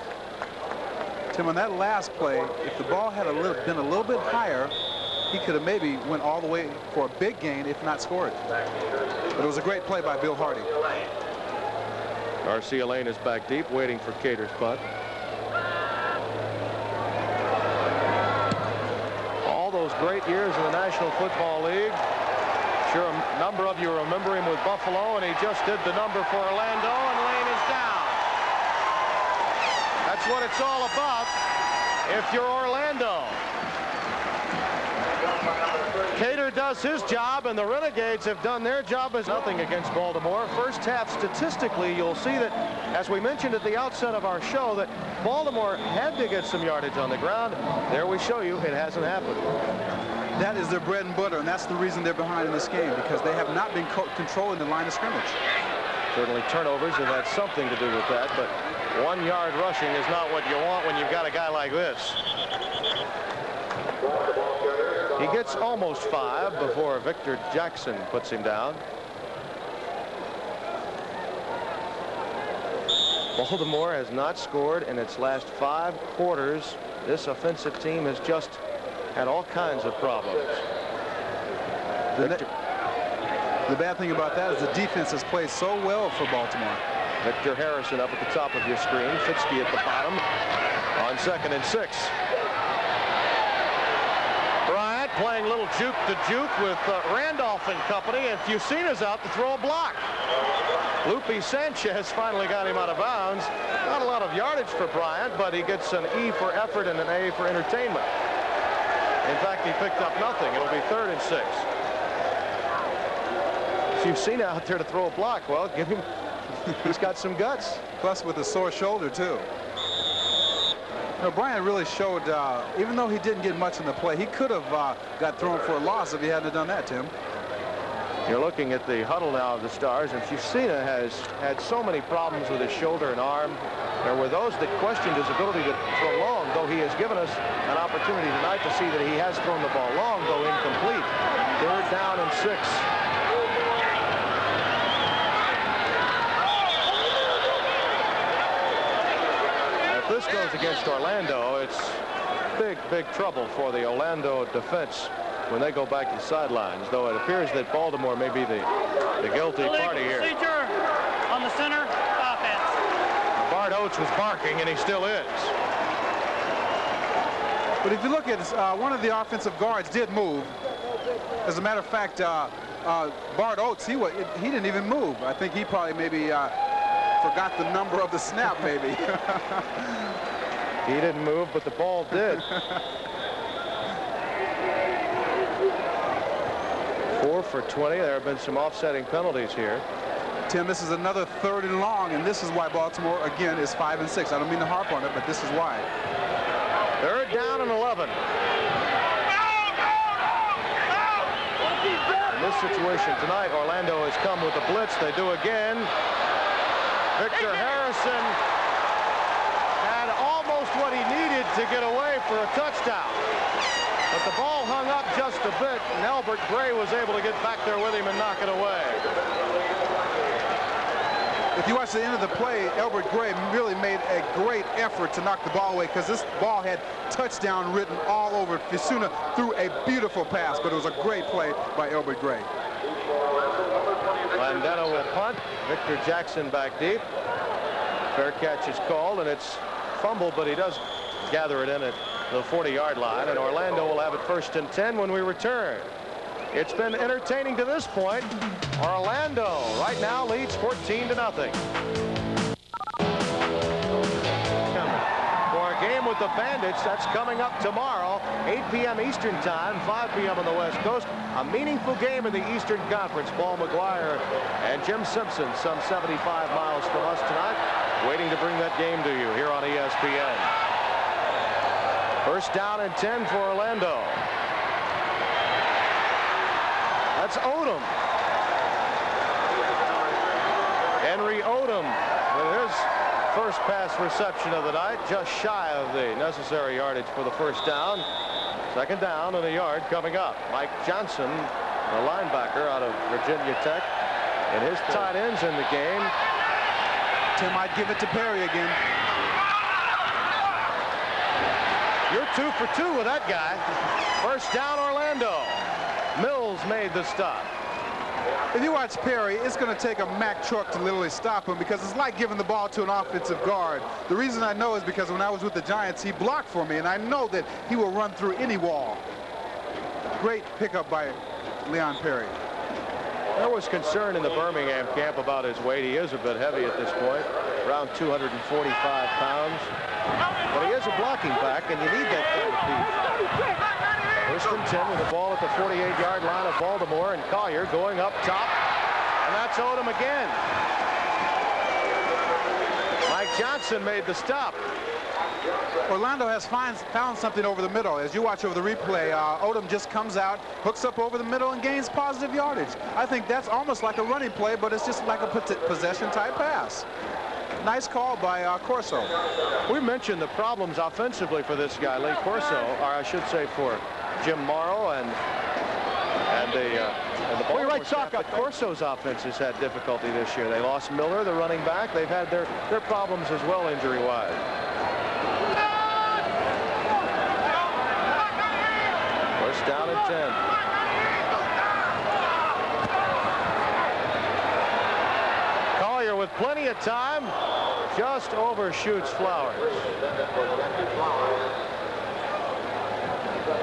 Tim, on that last play, if the ball had been a little bit higher, he could have maybe went all the way for a big gain, if not scored. But it was a great play by Bill Hardy. Garcia Lane is back deep, waiting for Cater's punt. All those great years in the National Football League. Sure, a number of you remember him with Buffalo, and he just did the number for Orlando, and Lane is down. That's what it's all about if you're Orlando. Cater does his job, and the Renegades have done their job as nothing against Baltimore. First half, statistically, you'll see that, as we mentioned at the outset of our show, that Baltimore had to get some yardage on the ground. There we show you it hasn't happened. That is their bread and butter, and that's the reason they're behind in this game, because they have not been controlling the line of scrimmage. Certainly turnovers have had something to do with that, but 1 yard rushing is not what you want when you've got a guy like this. He gets almost 5 before Victor Jackson puts him down. Baltimore has not scored in its last 5 quarters. This offensive team has just had all kinds of problems. The bad thing about that is the defense has played so well for Baltimore. Victor Harrison up at the top of your screen. Fitzke at the bottom on 2nd and 6. Bryant playing little juke to juke with Randolph and company, and Fusina's out to throw a block. Lupe Sanchez finally got him out of bounds. Not a lot of yardage for Bryant, but he gets an E for effort and an A for entertainment. In fact, he picked up nothing. It'll be 3rd and 6. Fusina out there to throw a block. Well, give him. He's got some guts. Plus with a sore shoulder, too. Bryant really showed, even though he didn't get much in the play, he could have got thrown for a loss if he hadn't done that, Tim. You're looking at the huddle now of the Stars, and Fusina has had so many problems with his shoulder and arm. There were those that questioned his ability to throw long, though he has given us an opportunity tonight to see that he has thrown the ball long, though incomplete. 3rd down and 6. If this goes against Orlando, it's big trouble for the Orlando defense when they go back to the sidelines, though it appears that Baltimore may be the guilty party here. Procedure on the center offense. Bart Oates was barking, and he still is. But if you look at one of the offensive guards did move. As a matter of fact, Bart Oates, he didn't even move. I think he probably maybe forgot the number of the snap, maybe. He didn't move, but the ball did. 4 for 20. There have been some offsetting penalties here. Tim, this is another 3rd and long, and this is why Baltimore, again, is 5 and 6. I don't mean to harp on it, but this is why. 3rd down and 11. In this situation tonight, Orlando has come with a blitz. They do again. Victor Harrison had almost what he needed to get away for a touchdown. But the ball hung up just a bit, and Albert Gray was able to get back there with him and knock it away. If you watch the end of the play, Albert Gray really made a great effort to knock the ball away, because this ball had touchdown written all over it. Fusina threw a beautiful pass, but it was a great play by Albert Gray. Landeno will punt. Victor Jackson back deep. Fair catch is called, and it's fumbled, but he does gather it in at the 40-yard line, and Orlando will have it 1st and 10 when we return. It's been entertaining to this point. Orlando right now leads 14-0. For a game with the Bandits, that's coming up tomorrow, 8 p.m. Eastern Time, 5 p.m. on the West Coast. A meaningful game in the Eastern Conference. Paul McGuire and Jim Simpson, some 75 miles from us tonight, waiting to bring that game to you here on ESPN. 1st down and 10 for Orlando. That's Odom. Henry Odom with his first pass reception of the night, just shy of the necessary yardage for the first down. Second down and a yard coming up. Mike Johnson, the linebacker out of Virginia Tech, and his tight ends in the game. Tim might give it to Perry again. You're 2 for 2 with that guy. First down, Orlando. Mills made the stop. If you watch Perry, it's going to take a Mack truck to literally stop him, because it's like giving the ball to an offensive guard. The reason I know is because when I was with the Giants, he blocked for me, and I know that he will run through any wall. Great pickup by Leon Perry. There was concern in the Birmingham camp about his weight. He is a bit heavy at this point, around 245 pounds. But he is a blocking back, and you need that kind of speed. First and 10 with the ball at the 48-yard line of Baltimore, and Collier going up top, and that's Odom again. Mike Johnson made the stop. Orlando has found something over the middle. As you watch over the replay, Odom just comes out, hooks up over the middle, and gains positive yardage. I think that's almost like a running play, but it's just like a possession-type pass. Nice call by Corso. We mentioned the problems offensively for this guy, Lee Corso, or I should say for Jim Morrow and the Baltimore staff. But Corso's offense has had difficulty this year. They lost Miller, the running back. They've had their problems as well, injury-wise. First down and 10. Collier with plenty of time, just overshoots Flowers.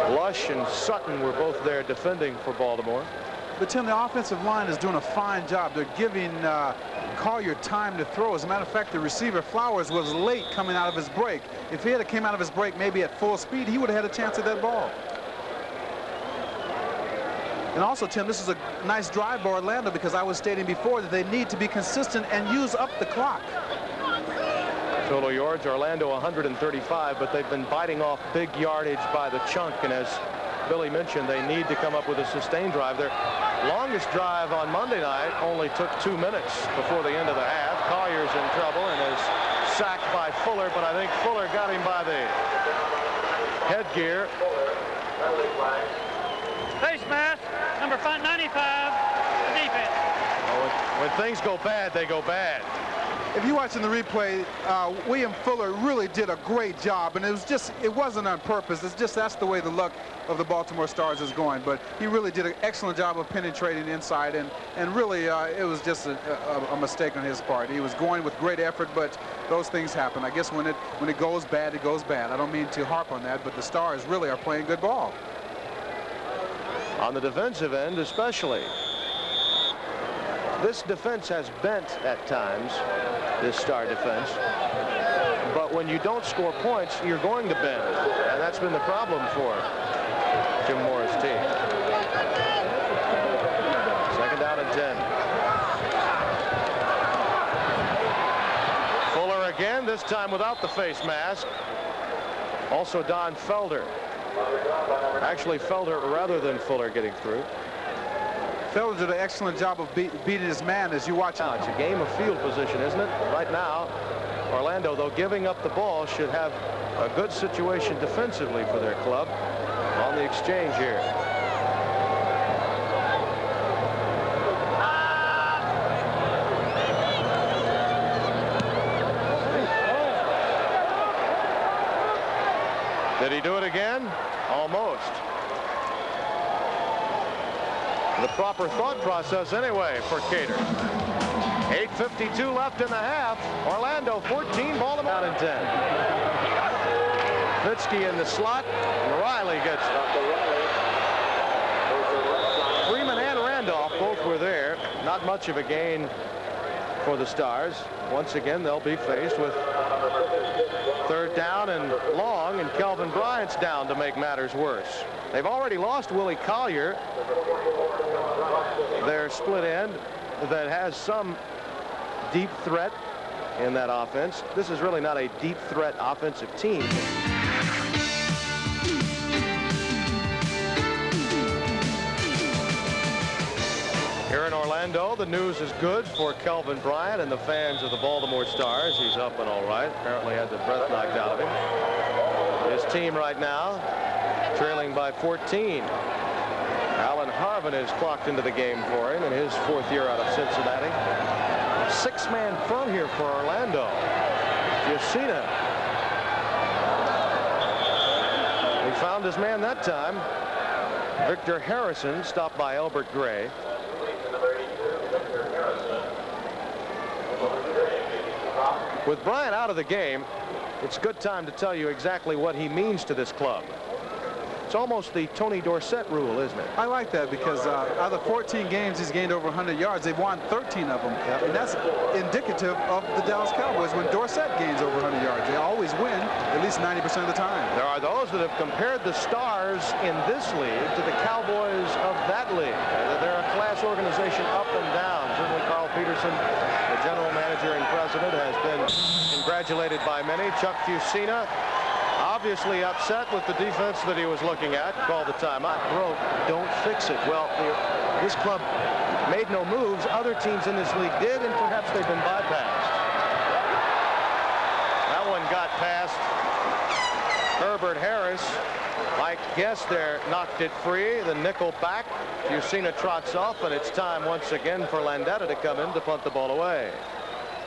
Lush and Sutton were both there defending for Baltimore. But Tim, the offensive line is doing a fine job. They're giving Collier time to throw. As a matter of fact, the receiver Flowers was late coming out of his break. If he had came out of his break maybe at full speed, he would have had a chance at that ball. And also, Tim, this is a nice drive by Orlando, because I was stating before that they need to be consistent and use up the clock. Total yards, Orlando 135, but they've been biting off big yardage by the chunk, and as Billy mentioned, they need to come up with a sustained drive. Their longest drive on Monday night only took 2 minutes before the end of the half. Collier's in trouble and is sacked by Fuller, but I think Fuller got him by the headgear. Face mask, number 95, defense. When things go bad, they go bad. If you're watching the replay, William Fuller really did a great job, and it wasn't on purpose. It's just that's the way the luck of the Baltimore Stars is going. But he really did an excellent job of penetrating inside, and really it was just a mistake on his part. He was going with great effort, but those things happen. I guess when it goes bad, it goes bad. I don't mean to harp on that, but the Stars really are playing good ball. On the defensive end especially. This defense has bent at times, this Star defense. But when you don't score points, you're going to bend. And that's been the problem for Jim Moore's team. Second down and 10. Fuller again, this time without the face mask. Also Don Felder. Actually, Felder rather than Fuller getting through. Felder did an excellent job of beating his man as you watch. Now, it's a game of field position, isn't it? Right now, Orlando, though giving up the ball, should have a good situation defensively for their club on the exchange here. Did he do it again? Almost. The proper thought process anyway for Cater. 8:52 left in the half. Orlando 14, Baltimore out in 10. Fitzke in the slot. Riley gets Freeman and Randolph both were there. Not much of a gain for the Stars. Once again, they'll be faced with third down and long, and Kelvin Bryant's down to make matters worse. They've already lost Willie Collier, their split end that has some deep threat in that offense. This is really not a deep threat offensive team. Here in Orlando, the news is good for Kelvin Bryant and the fans of the Baltimore Stars. He's up and all right. Apparently had the breath knocked out of him. His team right now trailing by 14. Alan Harvin is clocked into the game for him in his 4th year out of Cincinnati. 6-man front here for Orlando. Yacina. He found his man that time. Victor Harrison stopped by Albert Gray. With Bryant out of the game, it's a good time to tell you exactly what he means to this club. It's almost the Tony Dorsett rule, isn't it? I like that because out of the 14 games he's gained over 100 yards, they've won 13 of them. Yep. And that's indicative of the Dallas Cowboys. When Dorsett gains over 100 yards, they always win at least 90% of the time. There are those that have compared the Stars in this league to the Cowboys of that league. They're a class organization up and down. Certainly Carl Peterson, the general manager and president, has been congratulated by many. Chuck Fusina, obviously upset with the defense that he was looking at, called the timeout. Broke, don't fix it. Well, this club made no moves. Other teams in this league did, and perhaps they've been bypassed. That one got past Herbert Harris. Mike Gester knocked it free. The nickel back. Fusina trots off, and it's time once again for Landeta to come in to punt the ball away.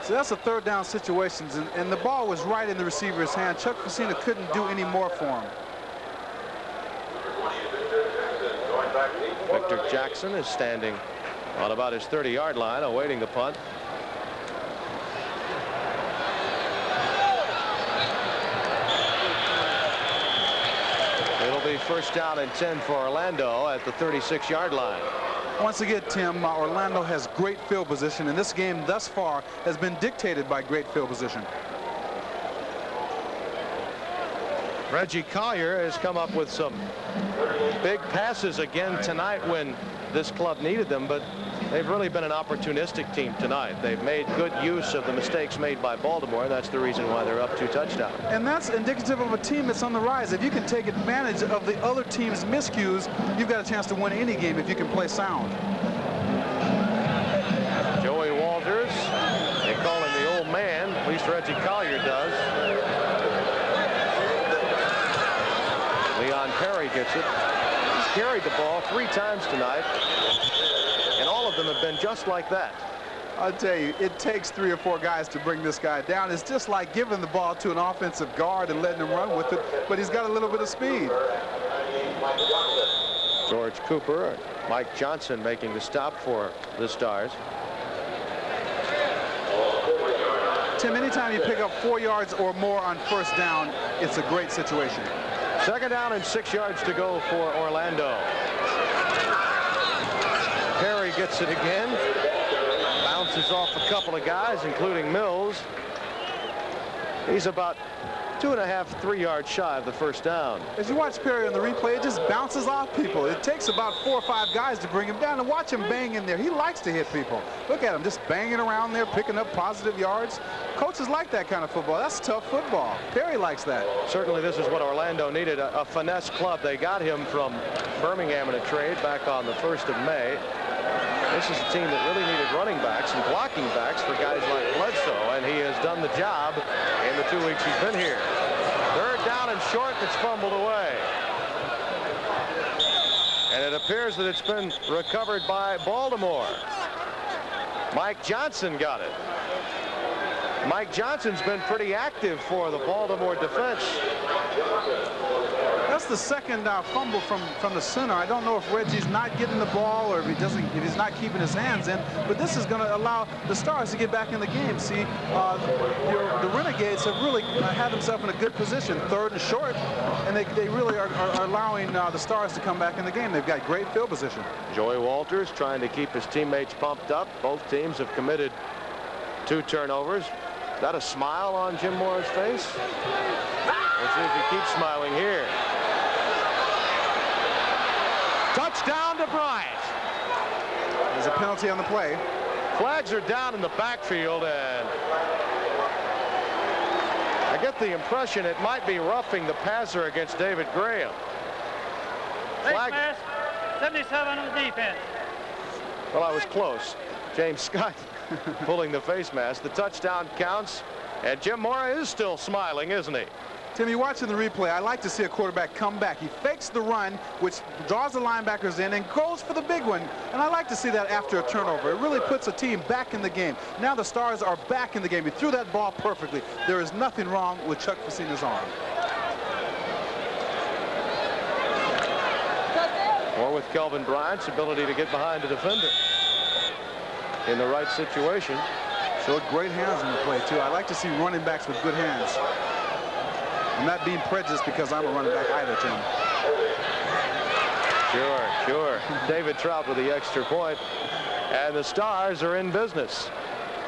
So that's a 3rd down situation, and the ball was right in the receiver's hand. Chuck Fusina couldn't do any more for him. Victor Jackson is standing on about his 30-yard line awaiting the punt. It'll be 1st down and 10 for Orlando at the 36-yard line. Once again, Tim, Orlando has great field position, and this game thus far has been dictated by great field position. Reggie Collier has come up with some big passes again tonight when this club needed them, but they've really been an opportunistic team tonight. They've made good use of the mistakes made by Baltimore. That's the reason why they're up 2 touchdowns. And that's indicative of a team that's on the rise. If you can take advantage of the other team's miscues, you've got a chance to win any game if you can play sound. Joey Walters, they call him the old man, at least Reggie Collier does. Leon Perry gets it. He's carried the ball 3 times tonight, and all of them have been just like that. I'll tell you, it takes 3 or 4 guys to bring this guy down. It's just like giving the ball to an offensive guard and letting him run with it, but he's got a little bit of speed. George Cooper, Mike Johnson making the stop for the Stars. Tim, anytime you pick up 4 yards or more on 1st down, it's a great situation. 2nd down and 6 yards to go for Orlando. Perry gets it again. Bounces off a couple of guys, including Mills. He's about 2.5, 3 yards shy of the 1st down. As you watch Perry on the replay, it just bounces off people. It takes about 4 or 5 guys to bring him down, and watch him bang in there. He likes to hit people. Look at him just banging around there, picking up positive yards. Coaches like that kind of football. That's tough football. Perry likes that. Certainly this is what Orlando needed, a finesse club. They got him from Birmingham in a trade back on the 1st of May. This is a team that really needed running backs and blocking backs for guys like Bledsoe, and he has done the job in the 2 weeks he's been here. 3rd down and short, it's fumbled away. And it appears that it's been recovered by Baltimore. Mike Johnson got it. Mike Johnson's been pretty active for the Baltimore defense. That's the 2nd fumble from the center. I don't know if Reggie's not getting the ball or if he's not keeping his hands in, but this is going to allow the Stars to get back in the game. See, the Renegades have really had themselves in a good position, 3rd and short, and they really are allowing the Stars to come back in the game. They've got great field position. Joey Walters trying to keep his teammates pumped up. Both teams have committed 2 turnovers. Is that a smile on Jim Mora's face? Let's see if he keeps smiling here. Touchdown to Bryant. There's a penalty on the play. Flags are down in the backfield, and I get the impression it might be roughing the passer against David Graham. Flag. 77 on the defense. Well, I was close. James Scott pulling the face mask. The touchdown counts, and Jim Mora is still smiling, isn't he? Tim, you're watching the replay. I like to see a quarterback come back. He fakes the run, which draws the linebackers in and goes for the big one. And I like to see that after a turnover. It really puts a team back in the game. Now the Stars are back in the game. He threw that ball perfectly. There is nothing wrong with Chuck Facina's arm. Or with Kelvin Bryant's ability to get behind a defender in the right situation. Showed great hands in the play, too. I like to see running backs with good hands. I'm not being prejudiced because I'm a running back either, Tim. Sure. David Trout with the extra point. And the Stars are in business.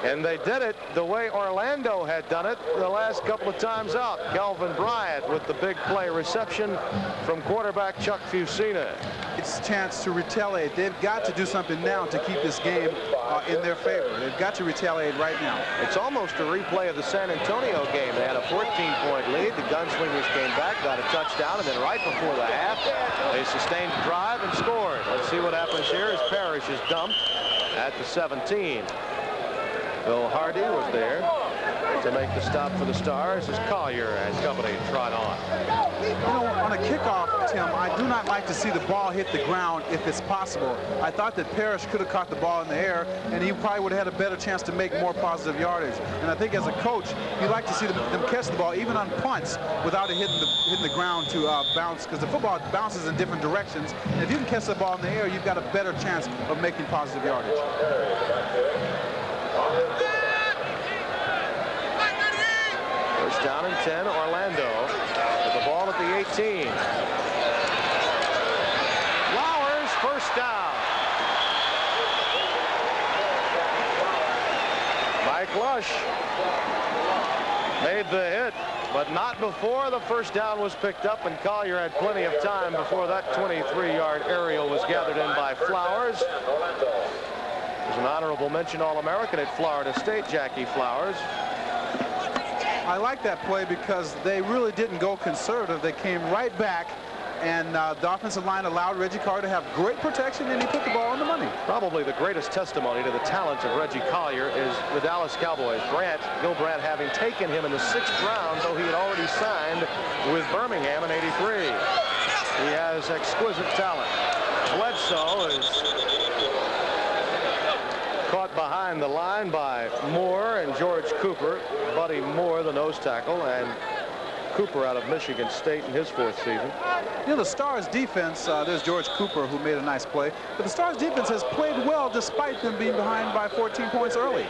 And they did it the way Orlando had done it the last couple of times out. Kelvin Bryant with the big play reception from quarterback Chuck Facina. It's a chance to retaliate. They've got to do something now to keep this game in their favor. They've got to retaliate right now. It's almost a replay of the San Antonio game. They had a 14-point lead. The Gunslingers came back, got a touchdown, and then right before the half, they sustained a drive and scored. Let's see what happens here as Parrish is dumped at the 17. Bill Hardy was there to make the stop for the Stars as Collier and company trot on. You know, on a kickoff, Tim, I do not like to see the ball hit the ground if it's possible. I thought that Parrish could have caught the ball in the air, and he probably would have had a better chance to make more positive yardage. And I think as a coach, you like to see them catch the ball, even on punts, without it hitting the ground to bounce, because the football bounces in different directions. And if you can catch the ball in the air, you've got a better chance of making positive yardage. First down and 10, Orlando with the ball at the 18. Flowers, first down. Mike Lush made the hit, but not before the first down was picked up, and Collier had plenty of time before that 23-yard aerial was gathered in by Flowers. There's an honorable mention All-American at Florida State, Jackie Flowers. I like that play because they really didn't go conservative. They came right back, and the offensive line allowed Reggie Carter to have great protection, and he put the ball on the money. Probably the greatest testimony to the talents of Reggie Collier is the Dallas Cowboys. Bill Brandt having taken him in the 6th round, though he had already signed with Birmingham in '83. He has exquisite talent. Bledsoe is caught behind the line by Moore and George Cooper. Buddy Moore, the nose tackle, and Cooper out of Michigan State in his 4th season. You know, the Stars defense, there's George Cooper who made a nice play, but the Stars defense has played well despite them being behind by 14 points early.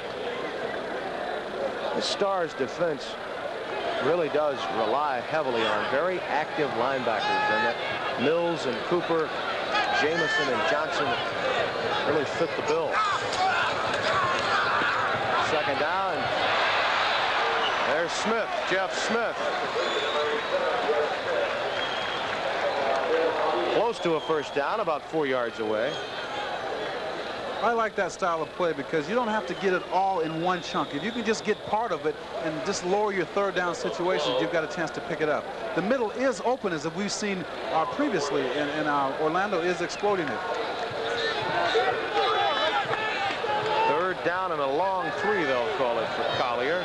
The Stars defense really does rely heavily on very active linebackers, and that Mills and Cooper, Jamison and Johnson really fit the bill. Second down. There's Smith, Jeff Smith. Close to a first down, about 4 yards away. I like that style of play because you don't have to get it all in one chunk. If you can just get part of it and just lower your 3rd down situations, you've got a chance to pick it up. The middle is open, as we've seen previously, and Orlando is exploiting it. 3rd down and a long 3, they'll call it for Collier.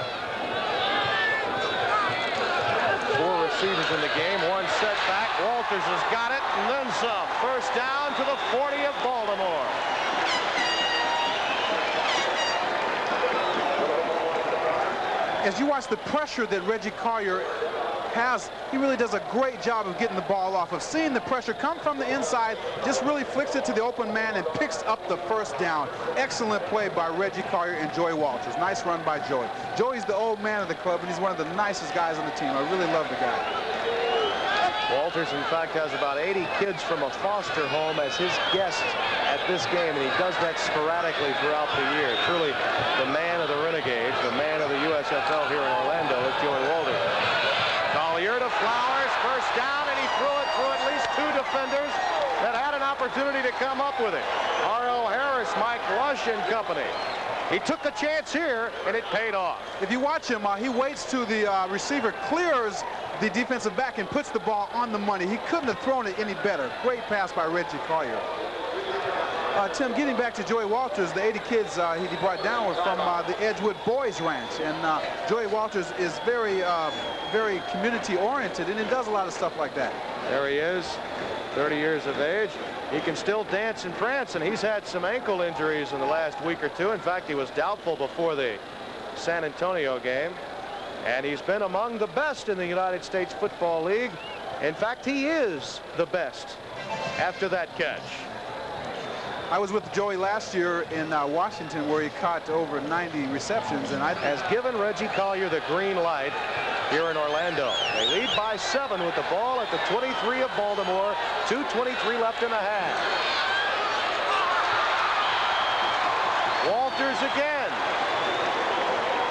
4 receivers in the game, 1 setback. Walters has got it, and then some. First down to the 40 of Baltimore. As you watch the pressure that Reggie Collier has, he really does a great job of getting the ball off, of seeing the pressure come from the inside, just really flicks it to the open man and picks up the first down. Excellent play by Reggie Collier and Joey Walters. Nice run by Joey. Joey's the old man of the club, and he's one of the nicest guys on the team. I really love the guy. Walters, in fact, has about 80 kids from a foster home as his guests at this game, and he does that sporadically throughout the year. Truly the man of the Renegades, the man of the USFL here in Orlando is Joey Walters. Collier to Flowers, first down, and he threw it through at least 2 defenders that had an opportunity to come up with it. R.L. Harris, Mike Lush and company. He took a chance here, and it paid off. If you watch him, he waits to the receiver, clears the defensive back, and puts the ball on the money. He couldn't have thrown it any better. Great pass by Reggie Collier. Tim, getting back to Joey Walters, the 80 kids he brought down were from the Edgewood Boys Ranch. And Joey Walters is very, very community-oriented, and he does a lot of stuff like that. There he is, 30 years of age. He can still dance and prance, and he's had some ankle injuries in the last week or two. In fact, he was doubtful before the San Antonio game. And he's been among the best in the United States Football League. In fact, he is the best after that catch. I was with Joey last year in Washington, where he caught over 90 receptions, and has given Reggie Collier the green light here in Orlando. They lead by 7 with the ball at the 23 of Baltimore. 2:23 left in the half. Walters again.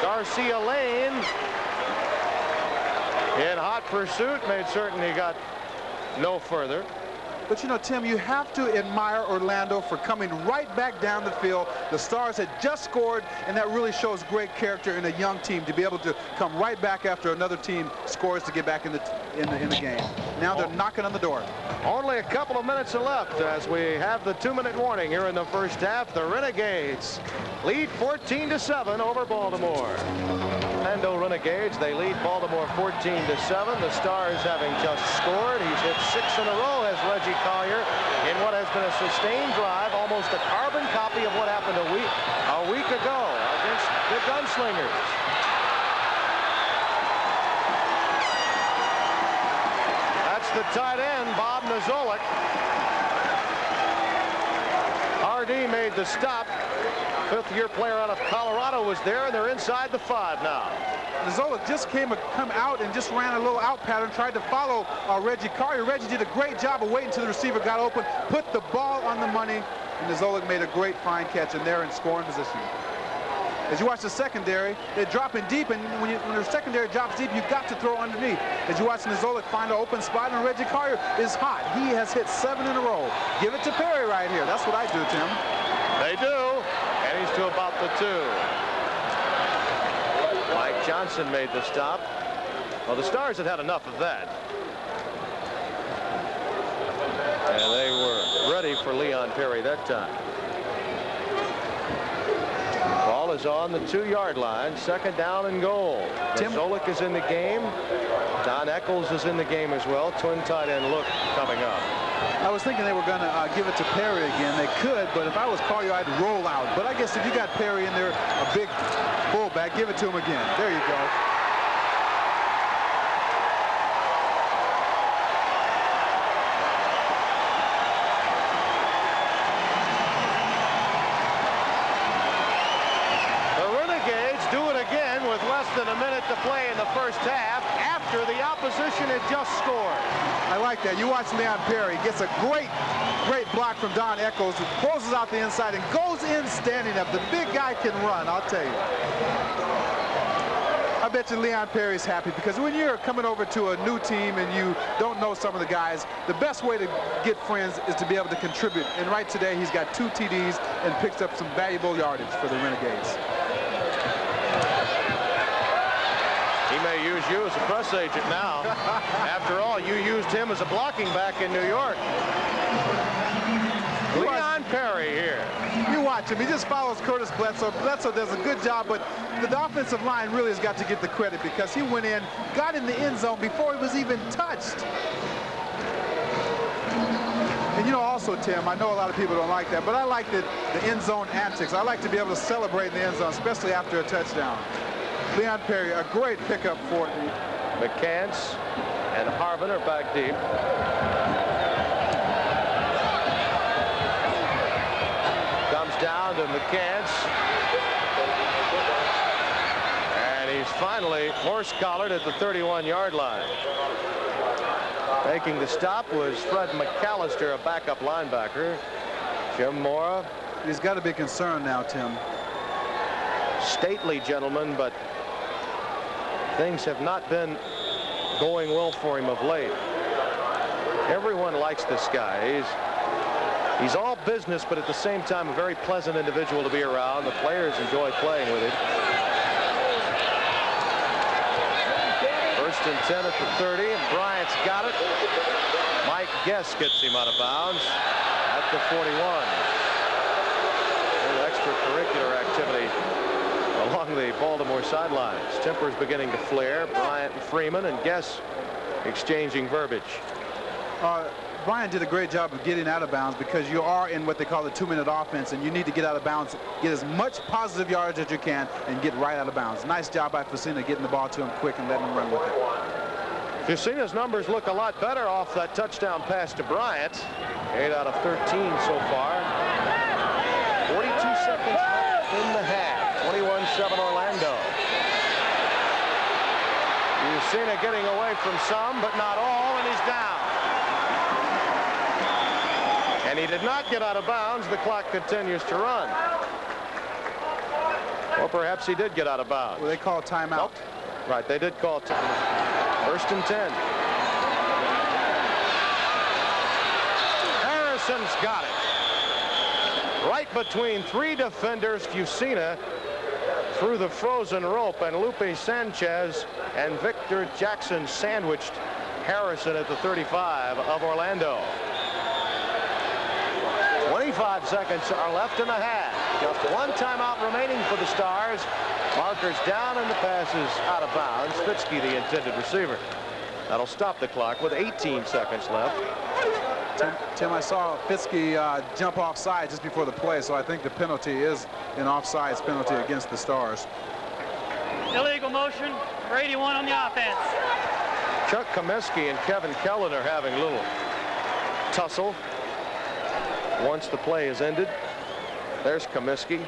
Garcia Lane in hot pursuit, made certain he got no further. But, you know, Tim, you have to admire Orlando for coming right back down the field. The Stars had just scored, and that really shows great character in a young team to be able to come right back after another team scores to get back in the game. Now they're knocking on the door. Only a couple of minutes left as we have the 2-minute warning here in the first half. The Renegades lead 14-7 over Baltimore. Orlando Renegades, they lead Baltimore 14-7. The Stars having just scored. He's hit 6 in a row as Reggie Collier in what has been a sustained drive, almost a carbon copy of what happened a week ago against the Gunslingers. That's the tight end, Bob Nizolik. RD made the stop. 5th-year player out of Colorado was there, and they're inside the 5 now. Nizolik just come out and just ran a little out pattern, tried to follow Reggie Collier. Reggie did a great job of waiting until the receiver got open, put the ball on the money, and Nizolik made a great fine catch, and they're in scoring position. As you watch the secondary, they're dropping deep, and when your secondary drops deep, you've got to throw underneath. As you watch Nizolik find an open spot, and Reggie Collier is hot. He has hit 7 in a row. Give it to Perry right here. That's what I do, Tim. They do, and he's to about the 2. Mike Johnson made the stop. Well, the Stars had had enough of that. And they were ready for Leon Perry that time. Ball is on the 2-yard line. 2nd down and goal. Nizolik is in the game. Don Eccles is in the game as well. Twin tight end look coming up. I was thinking they were going to give it to Perry again. They could, but if I was Collier, I'd roll out. But I guess if you got Perry in there, a big fullback, give it to him again. There you go. The Renegades do it again with less than a minute to play in the first half after the opposition had just scored. I like that. You watch Leon Perry. Gets a great block from Don Eccles, who closes out the inside and goes in standing up. The big guy can run, I'll tell you. I bet you Leon Perry's happy, because when you're coming over to a new team and you don't know some of the guys, the best way to get friends is to be able to contribute. And right today, he's got 2 TDs and picked up some valuable yardage for the Renegades. He may use you as a press agent now. After all, you used him as a blocking back in New York. Leon Perry here. You watch him. He just follows Curtis Bledsoe. Bledsoe does a good job, but the offensive line really has got to get the credit, because he went in, got in the end zone before he was even touched. And you know, also, Tim, I know a lot of people don't like that, but I like the end zone antics. I like to be able to celebrate in the end zone, especially after a touchdown. Leon Perry, a great pickup for him. McCants and Harvin are back deep. Comes down to McCants. And he's finally horse-collared at the 31-yard line. Making the stop was Fred McAllister, a backup linebacker. Jim Mora. He's got to be concerned now, Tim. Stately gentleman, but things have not been going well for him of late. Everyone likes this guy. He's all business, but at the same time a very pleasant individual to be around. The players enjoy playing with him. 1st and 10 at the 30, and Bryant's got it. Mike Guess gets him out of bounds at the 41. extracurricular activity along the Baltimore sidelines. Tempers beginning to flare. Bryant and Freeman and Guess exchanging verbiage. Brian did a great job of getting out of bounds because you are in what they call the 2-minute offense, and you need to get out of bounds, get as much positive yardage as you can, and get right out of bounds. Nice job by Facina getting the ball to him quick and letting him run with it. Facina's numbers look a lot better off that touchdown pass to Bryant. 8 out of 13 so far. 42 seconds left in the half. 21-7 Orlando. Facina getting away from some, but not all, and he's down. And he did not get out of bounds. The clock continues to run. Or perhaps he did get out of bounds. Well, they call timeout. Nope. Right, they did call timeout. 1st and 10. Harrison's got it. Right between 3 defenders, Facina through the frozen rope, and Lupe Sanchez and Victor Jackson sandwiched Harrison at the 35 of Orlando. 25 seconds are left in the half. Just 1 timeout remaining for the Stars. Markers down and the pass is out of bounds. Fitzke, the intended receiver. That'll stop the clock with 18 seconds left. Tim, I saw Fitzke jump offside just before the play, so I think the penalty is an offsides penalty against the Stars. Illegal motion for 81 on the offense. Chuck Comiskey and Kevin Kellen are having a little tussle. Once the play is ended, there's Comiskey.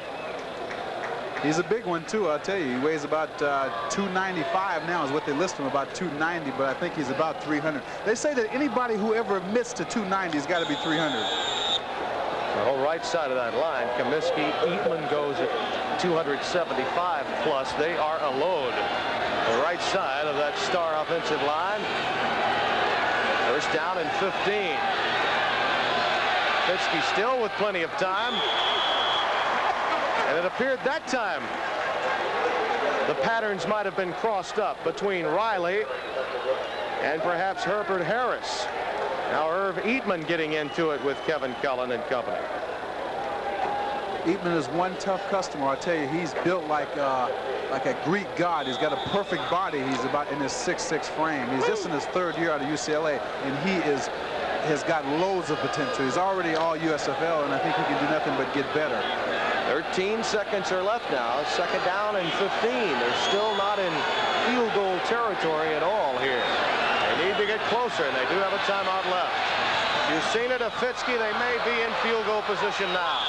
He's a big one, too, I'll tell you. He weighs about 295 now is what they list him, about 290, but I think he's about 300. They say that anybody who ever admits to 290 has got to be 300. The whole right side of that line, Comiskey, Eatman goes at 275 plus. They are a load. The right side of that Star offensive line. 1st down and 15. Fitzke still with plenty of time. And it appeared that time the patterns might have been crossed up between Riley and perhaps Herbert Harris. Now Irv Eatman getting into it with Kevin Cullen and company. Eatman is one tough customer. I tell you, he's built like a Greek god. He's got a perfect body. He's about in his 6'6" frame. He's just in his 3rd year out of UCLA, and he has got loads of potential. He's already all USFL, and I think he can do nothing but get better. 13 seconds are left now. 2nd down and 15. They're still not in field goal territory at all here. They need to get closer, and they do have a timeout left. You've seen it, Fitzke. They may be in field goal position now.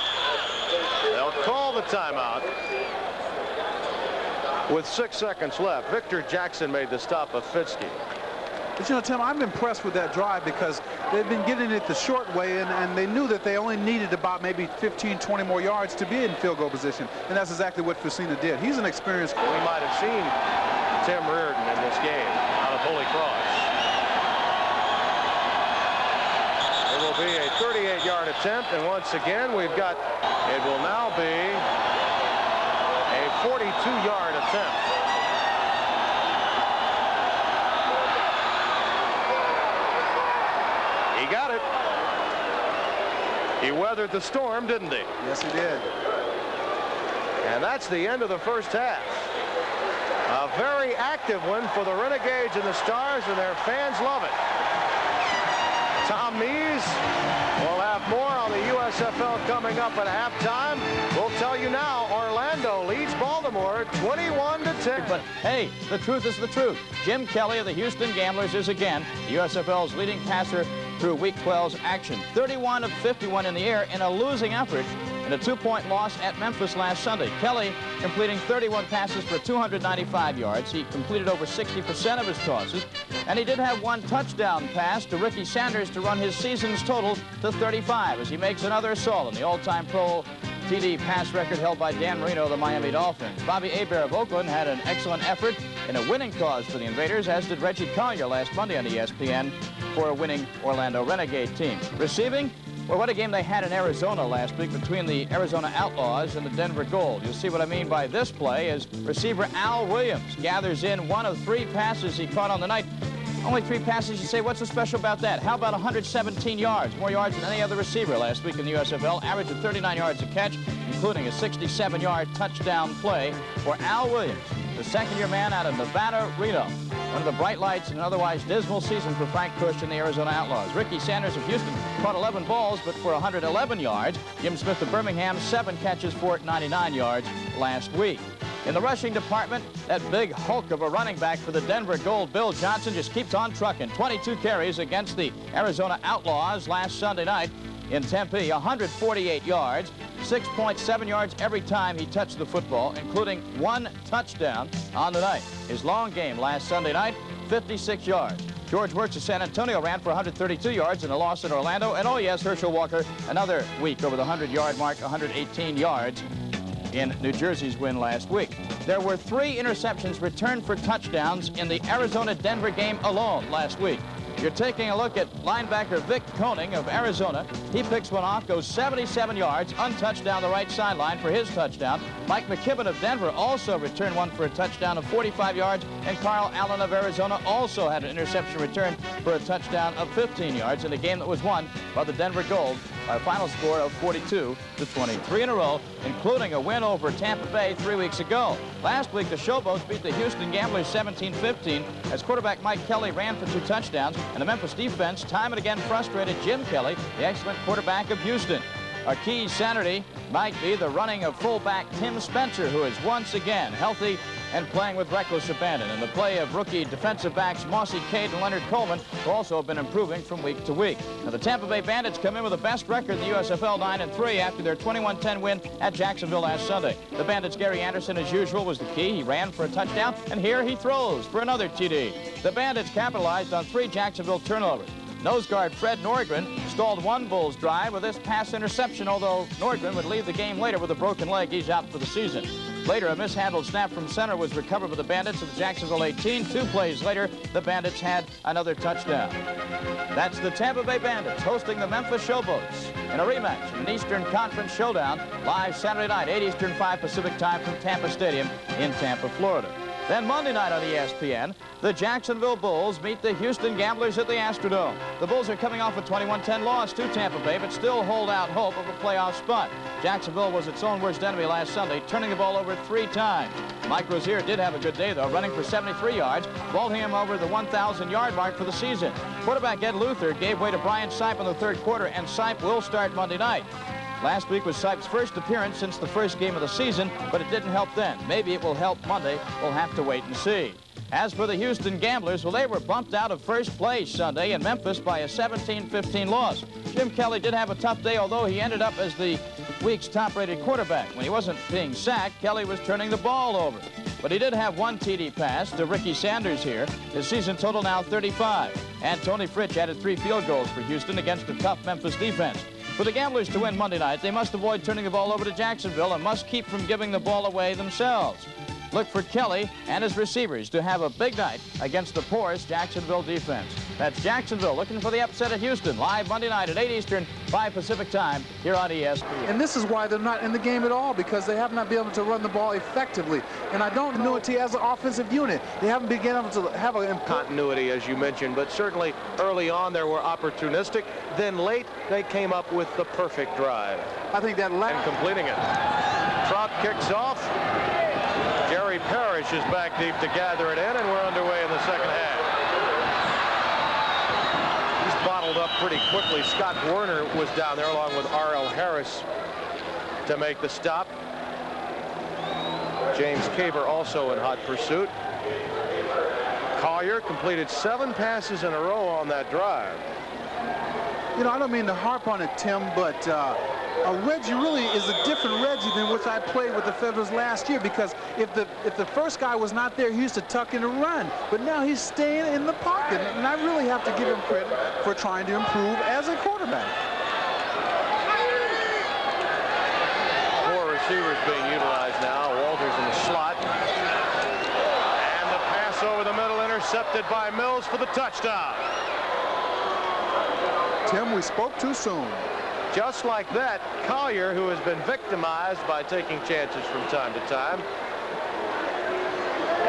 They'll call the timeout with 6 seconds left. Victor Jackson made the stop of Fitzke. But you know, Tim, I'm impressed with that drive because they've been getting it the short way, and they knew that they only needed about maybe 15, 20 more yards to be in field goal position, and that's exactly what Facina did. He's an experienced. We might have seen Tim Reardon in this game out of Holy Cross. It will be a 38-yard attempt, and once again we've got, it will now be a 42-yard attempt. Got it. He weathered the storm, didn't he? Yes, he did. And that's the end of the 1st half. A very active one for the Renegades and the Stars, and their fans love it. Tom Mees will have more on the USFL coming up at halftime. We'll tell you now, Orlando leads Baltimore 21-10. But hey, the truth is the truth. Jim Kelly of the Houston Gamblers is again the USFL's leading passer through Week 12's action. 31 of 51 in the air in a losing effort in a 2-point loss at Memphis last Sunday. Kelly completing 31 passes for 295 yards. He completed over 60% of his tosses, and he did have 1 touchdown pass to Ricky Sanders to run his season's total to 35 as he makes another assault on the all-time pro TD pass record held by Dan Marino of the Miami Dolphins. Bobby Hebert of Oakland had an excellent effort in a winning cause for the Invaders, as did Reggie Collier last Monday on ESPN for a winning Orlando Renegade team. Receiving, well, what a game they had in Arizona last week between the Arizona Outlaws and the Denver Gold. You'll see what I mean by this play as receiver Al Williams gathers in 1 of 3 passes he caught on the night Only 3 passes. You say, what's so special about that? How about 117 yards? More yards than any other receiver last week in the USFL. Average of 39 yards a catch, including a 67-yard touchdown play for Al Williams, the second-year man out of Nevada, Reno. One of the bright lights in an otherwise dismal season for Frank Cush and the Arizona Outlaws. Ricky Sanders of Houston caught 11 balls, but for 111 yards. Jim Smith of Birmingham, 7 catches for 99 yards last week. In the rushing department, that big hulk of a running back for the Denver Gold, Bill Johnson, just keeps on trucking. 22 carries against the Arizona Outlaws last Sunday night in Tempe, 148 yards, 6.7 yards every time he touched the football, including 1 touchdown on the night. His long game last Sunday night, 56 yards. George Wirtz of San Antonio ran for 132 yards in a loss in Orlando. And oh yes, Herschel Walker, another week over the 100-yard mark, 118 yards in New Jersey's win last week. There were 3 interceptions returned for touchdowns in the Arizona-Denver game alone last week. You're taking a look at linebacker Vic Koenig of Arizona. He picks one off, goes 77 yards, untouched down the right sideline for his touchdown. Mike McKibben of Denver also returned one for a touchdown of 45 yards, and Carl Allen of Arizona also had an interception return for a touchdown of 15 yards in a game that was won by the Denver Gold by a final score of 42-23 in a row, including a win over Tampa Bay 3 weeks ago. Last week, the Showboats beat the Houston Gamblers 17-15 as quarterback Mike Kelly ran for 2 touchdowns, and the Memphis defense time and again frustrated Jim Kelly, the excellent quarterback of Houston. Our key Saturday might be the running of fullback Tim Spencer, who is once again healthy and playing with reckless abandon, and the play of rookie defensive backs Mossy Cade and Leonard Coleman, who also have been improving from week to week. Now, the Tampa Bay Bandits come in with the best record in the USFL, 9-3, after their 21-10 win at Jacksonville last Sunday. The Bandits' Gary Anderson, as usual, was the key. He ran for a touchdown, and here he throws for another TD. The Bandits capitalized on 3 Jacksonville turnovers. Nose guard Fred Norgren stalled one Bulls drive with this pass interception, although Norgren would leave the game later with a broken leg. He's out for the season. Later, a mishandled snap from center was recovered by the Bandits at the Jacksonville 18. 2 plays later, the Bandits had another touchdown. That's the Tampa Bay Bandits hosting the Memphis Showboats in a rematch in an Eastern Conference showdown live Saturday night, 8 Eastern, 5 Pacific time from Tampa Stadium in Tampa, Florida. Then Monday night on ESPN, the Jacksonville Bulls meet the Houston Gamblers at the Astrodome. The Bulls are coming off a 21-10 loss to Tampa Bay, but still hold out hope of a playoff spot. Jacksonville was its own worst enemy last Sunday, turning the ball over 3 times. Mike Rozier did have a good day, though, running for 73 yards, vaulting him over the 1,000-yard mark for the season. Quarterback Ed Luther gave way to Brian Sipe in the 3rd quarter, and Sipe will start Monday night. Last week was Sipe's first appearance since the first game of the season, but it didn't help then. Maybe it will help Monday. We'll have to wait and see. As for the Houston Gamblers, well, they were bumped out of first place Sunday in Memphis by a 17-15 loss. Jim Kelly did have a tough day, although he ended up as the week's top-rated quarterback. When he wasn't being sacked, Kelly was turning the ball over. But he did have 1 TD pass to Ricky Sanders here. His season total now 35. And Tony Fritsch added 3 field goals for Houston against a tough Memphis defense. For the Gamblers to win Monday night, they must avoid turning the ball over to Jacksonville and must keep from giving the ball away themselves. Look for Kelly and his receivers to have a big night against the porous Jacksonville defense. That's Jacksonville looking for the upset at Houston, live Monday night at 8 Eastern, 5 Pacific time, here on ESPN. And this is why they're not in the game at all, because they have not been able to run the ball effectively. And I don't know it as an offensive unit. They haven't been able to have a continuity, as you mentioned, but certainly early on they were opportunistic. Then late they came up with the perfect drive. I think that and completing it. Trout kicks off. Jerry Parrish is back deep to gather it in, and we're underway in the second half. He's bottled up pretty quickly. Scott Werner was down there along with R.L. Harris to make the stop. James Caber also in hot pursuit. Collier completed 7 passes in a row on that drive. You know, I don't mean to harp on it, Tim, but Reggie really is a different Reggie than which I played with the Federals last year, because if the first guy was not there, he used to tuck in and run, but now he's staying in the pocket, and I really have to give him credit for trying to improve as a quarterback. 4 receivers being utilized now. Walters in the slot, and the pass over the middle intercepted by Mills for the touchdown. Tim, we spoke too soon. Just like that, Collier, who has been victimized by taking chances from time to time,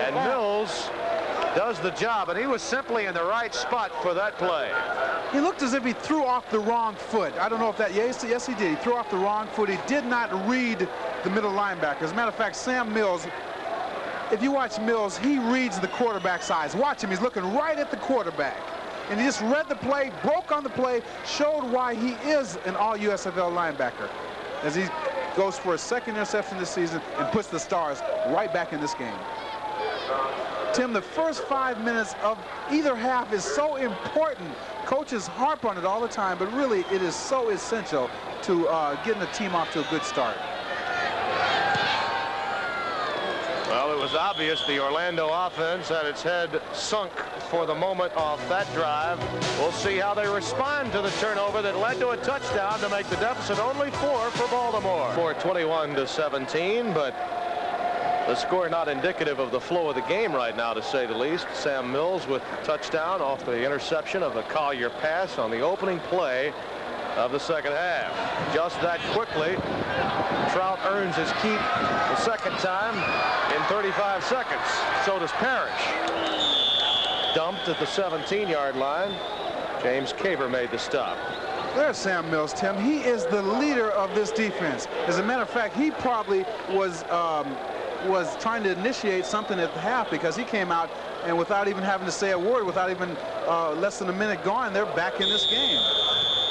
and Mills does the job, and he was simply in the right spot for that play. He looked as if he threw off the wrong foot. I don't know if that, yes he did. He threw off the wrong foot. He did not read the middle linebacker. As a matter of fact, Sam Mills, if you watch Mills, he reads the quarterback's eyes. Watch him, he's looking right at the quarterback. And he just read the play, broke on the play, showed why he is an all-USFL linebacker. As he goes for a second interception this season and puts the Stars right back in this game. Tim, the first 5 minutes of either half is so important. Coaches harp on it all the time, but really it is so essential to getting the team off to a good start. Well, it was obvious the Orlando offense had its head sunk for the moment off that drive. We'll see how they respond to the turnover that led to a touchdown to make the deficit only 4 for Baltimore. 21-17, but the score not indicative of the flow of the game right now, to say the least. Sam Mills with touchdown off the interception of the Collier pass on the opening play of the second half. Just that quickly, Trout earns his keep the second time in 35 seconds. So does Parrish. Dumped at the 17-yard line. James Caver made the stop. There's Sam Mills, Tim. He is the leader of this defense. As a matter of fact, he probably was trying to initiate something at the half, because he came out and without even having to say a word, without even less than a minute gone, they're back in this game.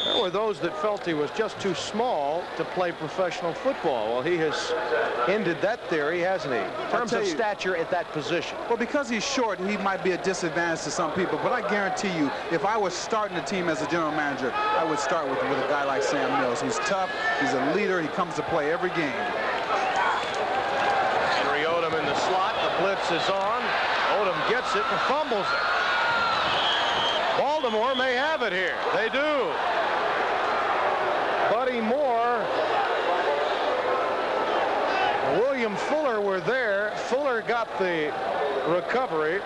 There were those that felt he was just too small to play professional football. Well, he has ended that theory, hasn't he? In terms of stature at that position. Well, because he's short, he might be a disadvantage to some people, but I guarantee you, if I was starting a team as a general manager, I would start with a guy like Sam Mills. He's tough, he's a leader, he comes to play every game. In the slot, the blitz is on. Odom gets it and fumbles it. Baltimore may have it here. They do. Buddy Moore, William Fuller were there. Fuller got the recovery.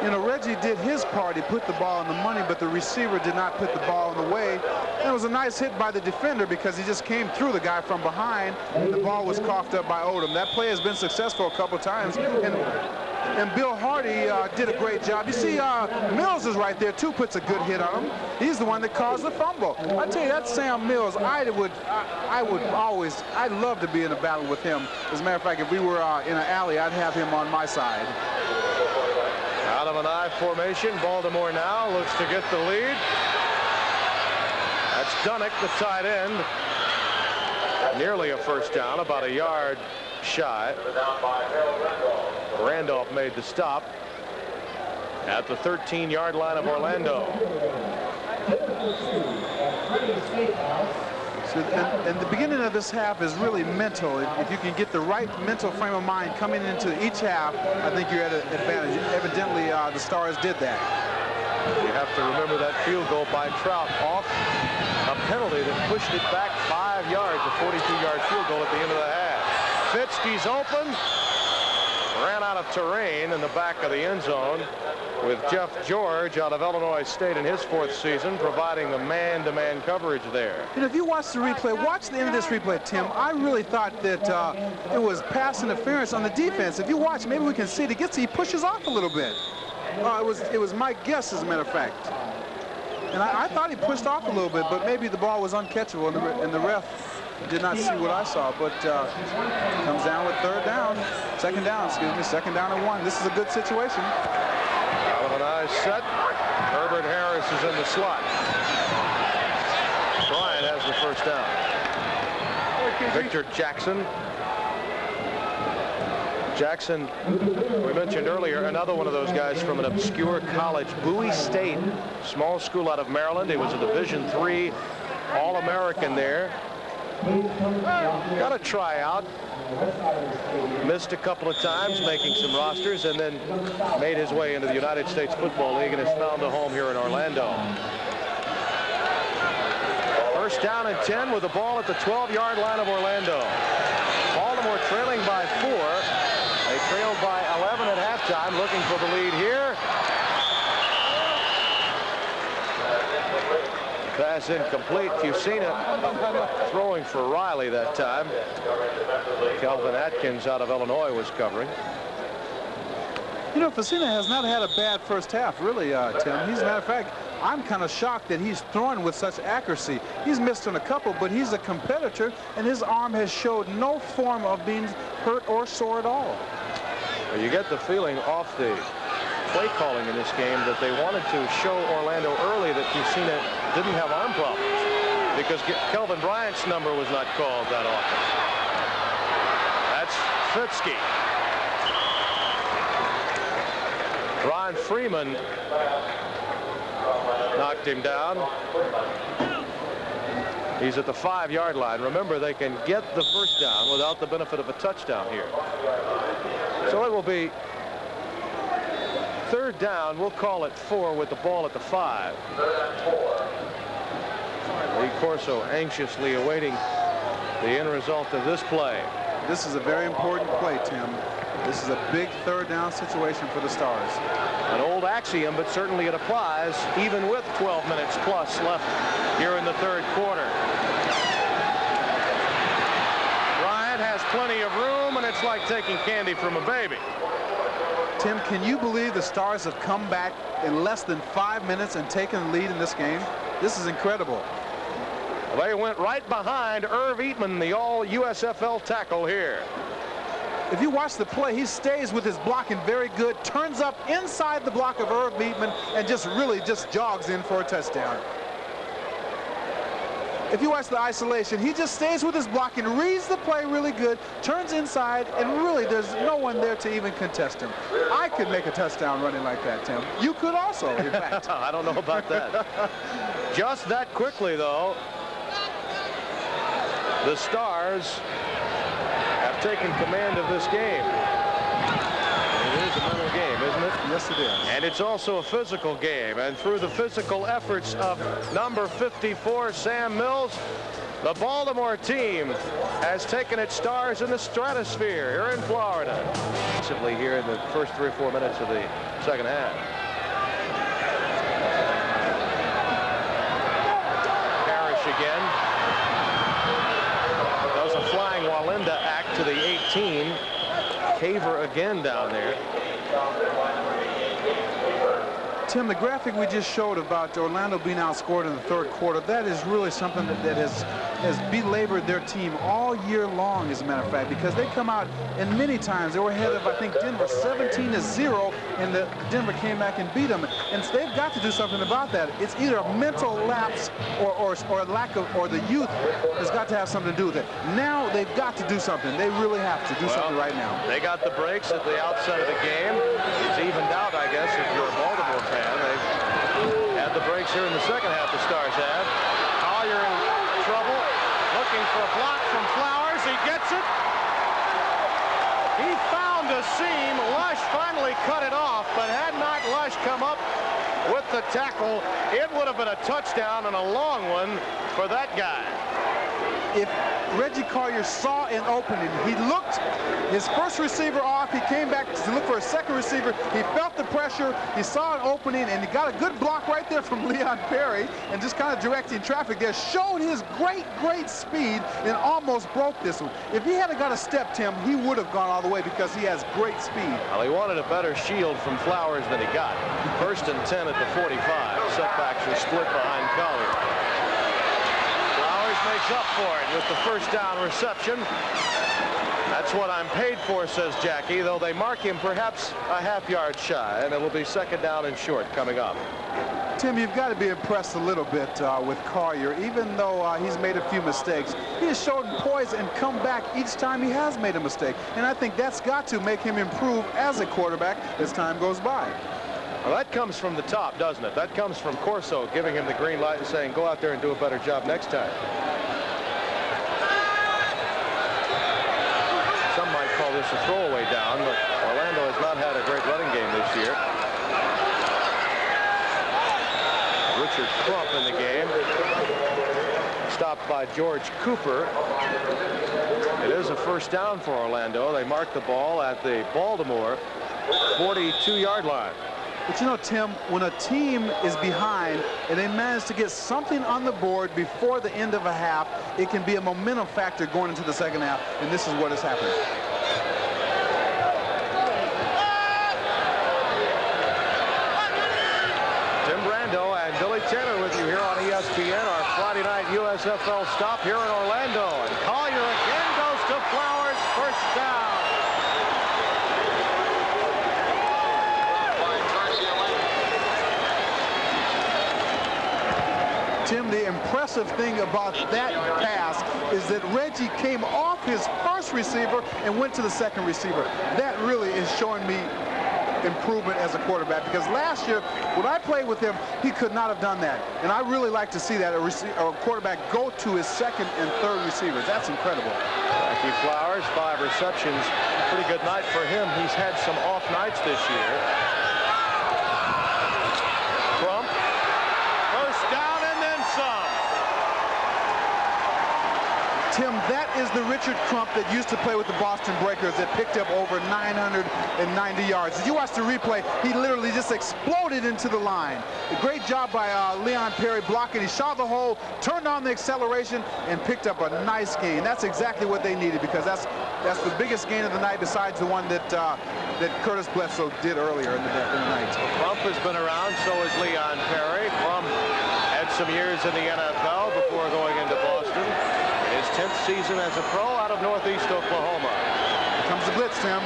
You know, Reggie did his part. He put the ball in the money, but the receiver did not put the ball in the way. And it was a nice hit by the defender, because he just came through the guy from behind. The ball was coughed up by Odom. That play has been successful a couple of times. And Bill Hardy did a great job. You see, Mills is right there, too, puts a good hit on him. He's the one that caused the fumble. I tell you, that's Sam Mills. I'd love to be in a battle with him. As a matter of fact, if we were in an alley, I'd have him on my side. Out of an I formation, Baltimore now looks to get the lead. That's Dunnick, the tight end. Nearly a first down, about a yard shy. Randolph made the stop at the 13-yard line of Orlando. So, and the beginning of this half is really mental. If you can get the right mental frame of mind coming into each half, I think you're at an advantage. Evidently, the Stars did that. You have to remember that field goal by Trout off a penalty that pushed it back 5 yards, a 42-yard field goal at the end of the half. Fitzky's open, ran out of terrain in the back of the end zone, with Jeff George out of Illinois State in his 4th season, providing the man-to-man coverage there. And if you watch the replay, watch the end of this replay, Tim. I really thought that it was pass interference on the defense. If you watch, maybe we can see it. He pushes off a little bit. It was my guess, as a matter of fact. And I thought he pushed off a little bit, but maybe the ball was uncatchable, and the ref did not see what I saw. But comes down with second down and 1. This is a good situation. Out of an I set, Herbert Harris is in the slot. Bryant has the first down. Victor Jackson. Jackson, we mentioned earlier, another one of those guys from an obscure college, Bowie State, small school out of Maryland. He was a Division III All-American there. Got a tryout. Missed a couple of times, making some rosters, and then made his way into the United States Football League and has found a home here in Orlando. First down and 10 with the ball at the 12-yard line of Orlando. Baltimore trailing by 4. They trailed by 11 at halftime, looking for the lead here. Pass incomplete. Fusina throwing for Riley that time. Kelvin Atkins out of Illinois was covering. You know, Facina has not had a bad first half, really, Tim. As a matter of fact, I'm kind of shocked that he's throwing with such accuracy. He's missed on a couple, but he's a competitor, and his arm has showed no form of being hurt or sore at all. Well, you get the feeling off the play calling in this game that they wanted to show Orlando early that Facina didn't have arm problems because Kelvin Bryant's number was not called that often. That's Fitzke. Ron Freeman knocked him down. He's at the 5-yard line. Remember, they can get the first down without the benefit of a touchdown here. So it will be 3rd down. We'll call it 4 with the ball at the 5. Lee Corso anxiously awaiting the end result of this play. This is a very important play, Tim. This is a big 3rd down situation for the Stars. An old axiom, but certainly it applies even with 12 minutes plus left here in the 3rd quarter. Bryant has plenty of room, and it's like taking candy from a baby. Tim, can you believe the Stars have come back in less than 5 minutes and taken the lead in this game? This is incredible. They went right behind Irv Eatman, the all-USFL tackle here. If you watch the play, he stays with his blocking very good, turns up inside the block of Irv Eatman, and really jogs in for a touchdown. If you watch the isolation, he just stays with his blocking, reads the play really good, turns inside, and really there's no one there to even contest him. I could make a touchdown running like that, Tim. You could also, in fact. I don't know about that. Just that quickly, though, the Stars have taken command of this game. It is a mental game, isn't it? Yes, it is. And it's also a physical game. And through the physical efforts of number 54, Sam Mills, the Baltimore team has taken its Stars in the stratosphere here in Florida. Possibly here in the first 3 or 4 minutes of the second half. Parrish again. Flying Walinda act to the 18. Caver again down there. Tim, the graphic we just showed about Orlando being outscored in the 3rd quarter, that is really something that has belabored their team all year long, as a matter of fact, because they come out and many times they were ahead of, I think, Denver 17-0, and Denver came back and beat them. And so they've got to do something about that. It's either a mental lapse or a lack of, or the youth has got to have something to do with it. Now they've got to do something. They really have to do something right now. They got the breaks at the outset of the game. It's evened out, I guess, if you're a Baltimore fan. They've had the breaks here in the second half, the Stars have. Collier in trouble, looking for a block from Flowers. He gets it. He found a seam. Lush finally cut it off, but had not Lush come up with the tackle, it would have been a touchdown and a long one for that guy. If Reggie Collier saw an opening, he looked his first receiver off, he came back to look for a second receiver, he felt the pressure, he saw an opening, and he got a good block right there from Leon Perry, and just kind of directing traffic there, showed his great speed, and almost broke this one. If he had got a step, Tim, he would have gone all the way because he has great speed. Well, he wanted a better shield from Flowers than he got. 1st and 10 at the 45. Setbacks are split behind Collier. Makes up for it with the first down reception. That's what I'm paid for, says Jackie, though they mark him perhaps a half-yard shy, and it will be 2nd down and short coming up. Tim, you've got to be impressed a little bit with Collier. Even though he's made a few mistakes, he has shown poise and come back each time he has made a mistake. And I think that's got to make him improve as a quarterback as time goes by. Well, that comes from the top, doesn't it? That comes from Corso giving him the green light and saying, go out there and do a better job next time. Some might call this a throwaway down, but Orlando has not had a great running game this year. Richard Crump in the game. Stopped by George Cooper. It is a first down for Orlando. They mark the ball at the Baltimore 42-yard line. But you know, Tim, when a team is behind and they manage to get something on the board before the end of a half, it can be a momentum factor going into the second half, and this is what has happened. Taylor with you here on ESPN, our Friday night USFL stop here in Orlando. And Collier again goes to Flowers, first down. Tim, the impressive thing about that pass is that Reggie came off his first receiver and went to the second receiver. That really is showing me improvement as a quarterback, because last year when I played with him, he could not have done that. And I really like to see that a quarterback go to his second and third receivers. That's incredible. Frankie Flowers, 5 receptions. Pretty good night for him. He's had some off nights this year. Crump, first down and then some. Tim, that is the Richard Crump that used to play with the Boston Breakers that picked up over 990 yards. As you watch the replay, he literally just exploded into the line. A great job by Leon Perry blocking. He shot the hole, turned on the acceleration, and picked up a nice gain. That's exactly what they needed, because that's the biggest gain of the night besides the one that Curtis Bledsoe did earlier in the night. Crump has been around, so has Leon Perry. Crump had some years in the NFL before going into Boston. His 10th season as a pro out of Northeast Oklahoma. Here comes the blitz, Tim.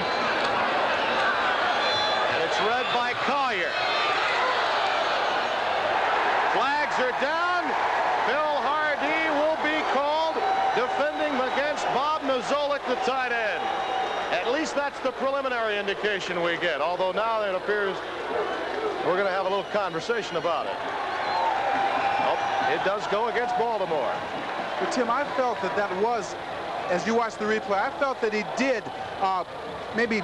And it's read by Collier. Flags are down. Bill Hardy will be called, defending against Bob Nozolik, the tight end. At least that's the preliminary indication we get, although now it appears we're going to have a little conversation about it. Oh, it does go against Baltimore. But Tim, I felt that was, as you watch the replay, I felt that he did maybe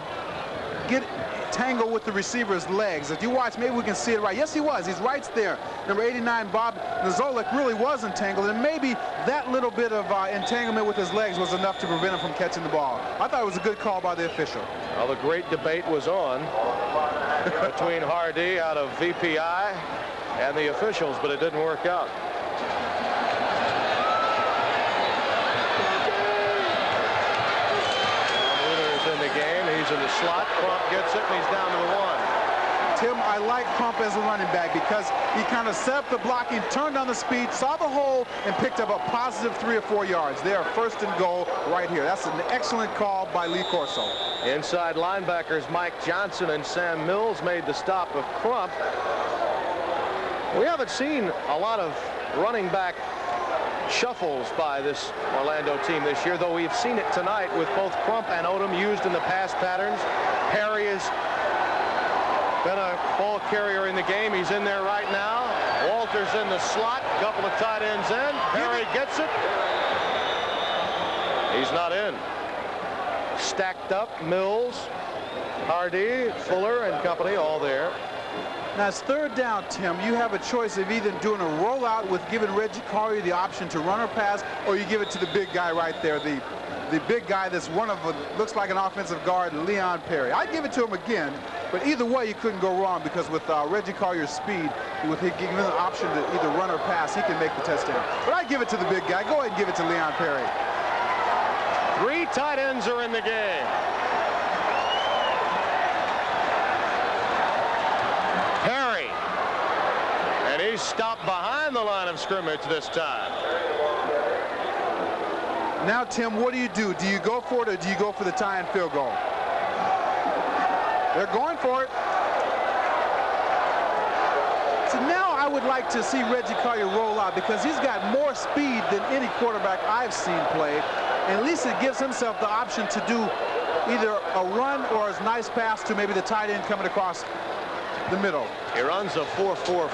get tangled with the receiver's legs. If you watch, maybe we can see it right. Yes, he was. He's right there. Number 89, Bob Nozolik, really was entangled, and maybe that little bit of entanglement with his legs was enough to prevent him from catching the ball. I thought it was a good call by the official. Well, the great debate was on between Hardy out of VPI and the officials, but it didn't work out. In the slot, Crump gets it, and he's down to the 1. Tim, I like Crump as a running back because he kind of set up the blocking, turned on the speed, saw the hole, and picked up a positive 3 or 4 yards. They are first and goal right here. That's an excellent call by Lee Corso. Inside linebackers Mike Johnson and Sam Mills made the stop of Crump. We haven't seen a lot of running back shuffles by this Orlando team this year, though we've seen it tonight with both Crump and Odom used in the pass patterns. Perry has been a ball carrier in the game. He's in there right now. Walter's in the slot. A couple of tight ends in. Perry gets it. He's not in. Stacked up, Mills, Hardy, Fuller, and company all there. Now it's third down, Tim. You have a choice of either doing a rollout with giving Reggie Collier the option to run or pass, or you give it to the big guy right there, the big guy that's looks like an offensive guard, Leon Perry. I'd give it to him again, but either way you couldn't go wrong, because with Reggie Collier's speed, with him giving the option to either run or pass, he can make the touchdown. But I'd give it to the big guy. Go ahead and give it to Leon Perry. 3 tight ends are in the game. Perry, and he's stopped behind the line of scrimmage this time. Now, Tim, what do? Do you go for it, or do you go for the tie and field goal? They're going for it. So now I would like to see Reggie Collier roll out, because he's got more speed than any quarterback I've seen play, and at least it gives himself the option to do either a run or a nice pass to maybe the tight end coming across the middle. He runs a 4.440.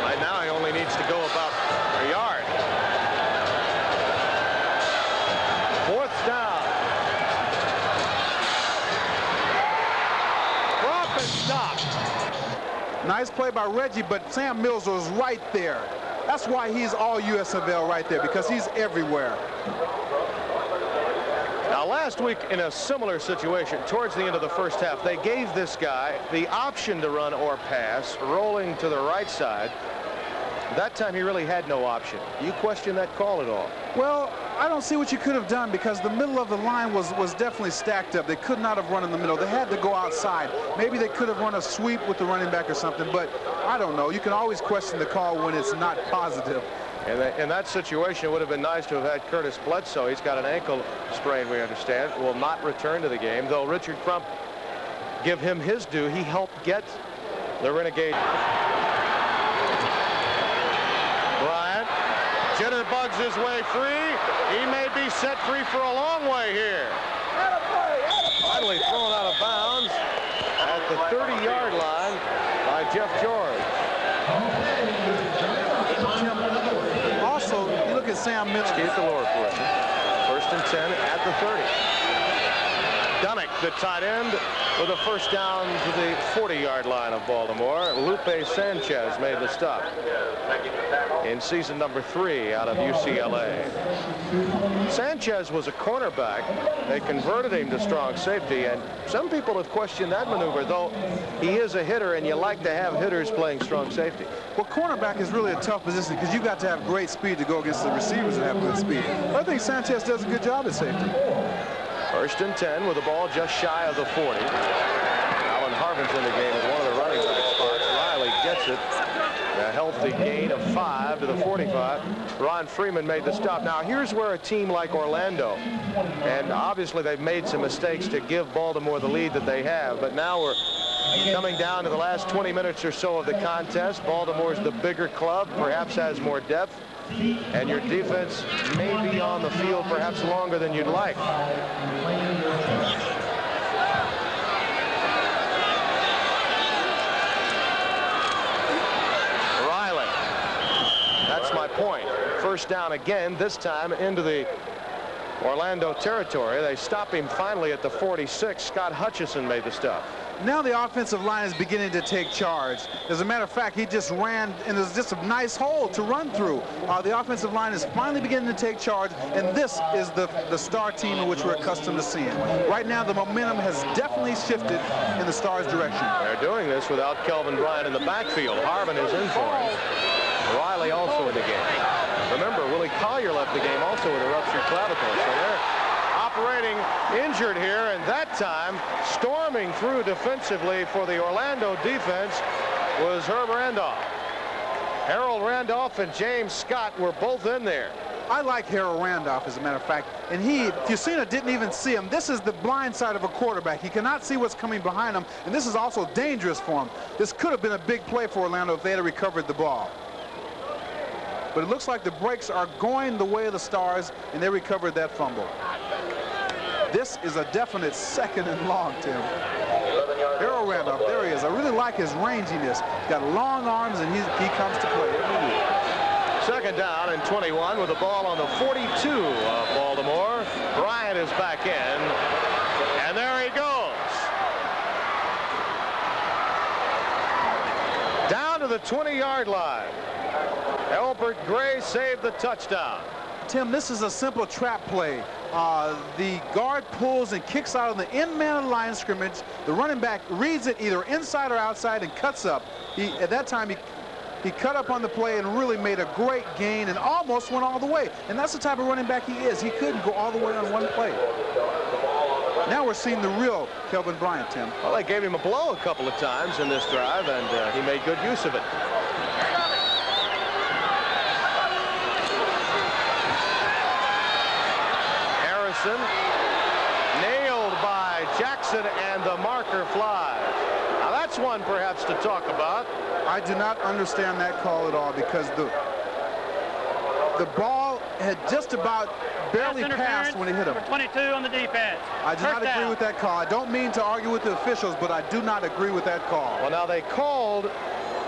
Right now he only needs to go about a yard. 4th down. Crump and stopped. Nice play by Reggie, but Sam Mills was right there. That's why he's all USFL right there, because he's everywhere. Now, last week in a similar situation, towards the end of the first half, they gave this guy the option to run or pass, rolling to the right side. That time he really had no option. Do you question that call at all? Well, I don't see what you could have done because the middle of the line was definitely stacked up. They could not have run in the middle. They had to go outside. Maybe they could have run a sweep with the running back or something, but I don't know. You can always question the call when it's not positive. And in that situation, it would have been nice to have had Curtis Bledsoe. He's got an ankle sprain, we understand. Will not return to the game, though Richard Crump, give him his due. He helped get the Renegades. Bryant, jitterbugs his way free. He may be set free for a long way here. Finally thrown out of bounds at the 30-yard line by Jeff George. Also, you look at Sam Mitchell. Keep the lower portion. 1st and 10 at the 30. Dunnick, the tight end, with a first down to the 40-yard line of Baltimore. Lupe Sanchez made the stop in season number 3 out of UCLA. Sanchez was a cornerback. They converted him to strong safety, and some people have questioned that maneuver, though he is a hitter, and you like to have hitters playing strong safety. Well, cornerback is really a tough position because you've got to have great speed to go against the receivers that have good speed. But I think Sanchez does a good job at safety. 1st and 10 with the ball just shy of the 40. Alan Harvin's in the game at one of the running back spots. Riley gets it. A healthy gain of 5 to the 45. Ron Freeman made the stop. Now here's where a team like Orlando, and obviously they've made some mistakes to give Baltimore the lead that they have, but now we're coming down to the last 20 minutes or so of the contest. Baltimore's the bigger club, perhaps has more depth, and your defense may be on the field perhaps longer than you'd like. Riley, that's my point. First down again, this time into the Orlando territory. They stop him finally at the 46. Scott Hutchison made the stop. Now the offensive line is beginning to take charge. As a matter of fact, he just ran, and there's just a nice hole to run through. The offensive line is finally beginning to take charge, and this is the star team in which we're accustomed to seeing. Right now, the momentum has definitely shifted in the Stars' direction. They're doing this without Kelvin Bryant in the backfield. Harvin is in for him. Riley also in the game. Remember, Willie Collier left the game also with a ruptured clavicle, so they're operating injured here, and that time storming through defensively for the Orlando defense was Herb Randolph. Harold Randolph and James Scott were both in there. I like Harold Randolph, as a matter of fact, and if you've seen it, didn't even see him. This is the blind side of a quarterback. He cannot see what's coming behind him, and this is also dangerous for him. This could have been a big play for Orlando if they had recovered the ball. But it looks like the breaks are going the way of the Stars, and they recovered that fumble. This is a definite 2nd and long, Tim. Harold Randolph, there he is. I really like his ranginess. He's got long arms, and he comes to play every week. 2nd down and 21 with the ball on the 42 of Baltimore. Bryant is back in, and there he goes. Down to the 20-yard line. Albert Gray saved the touchdown. Tim, this is a simple trap play. The guard pulls and kicks out of the end man of the line of scrimmage. The running back reads it either inside or outside and cuts up. At that time, he cut up on the play and really made a great gain and almost went all the way. And that's the type of running back he is. He couldn't go all the way on one play. Now we're seeing the real Kelvin Bryant, Tim. Well, they gave him a blow a couple of times in this drive, and he made good use of it. Nailed by Jackson, and the marker flies. Now that's one perhaps to talk about. I do not understand that call at all because the ball had just about barely passed when he hit him. Number 22 on the defense. I do not agree with that call. I don't mean to argue with the officials, but I do not agree with that call. Well, now they called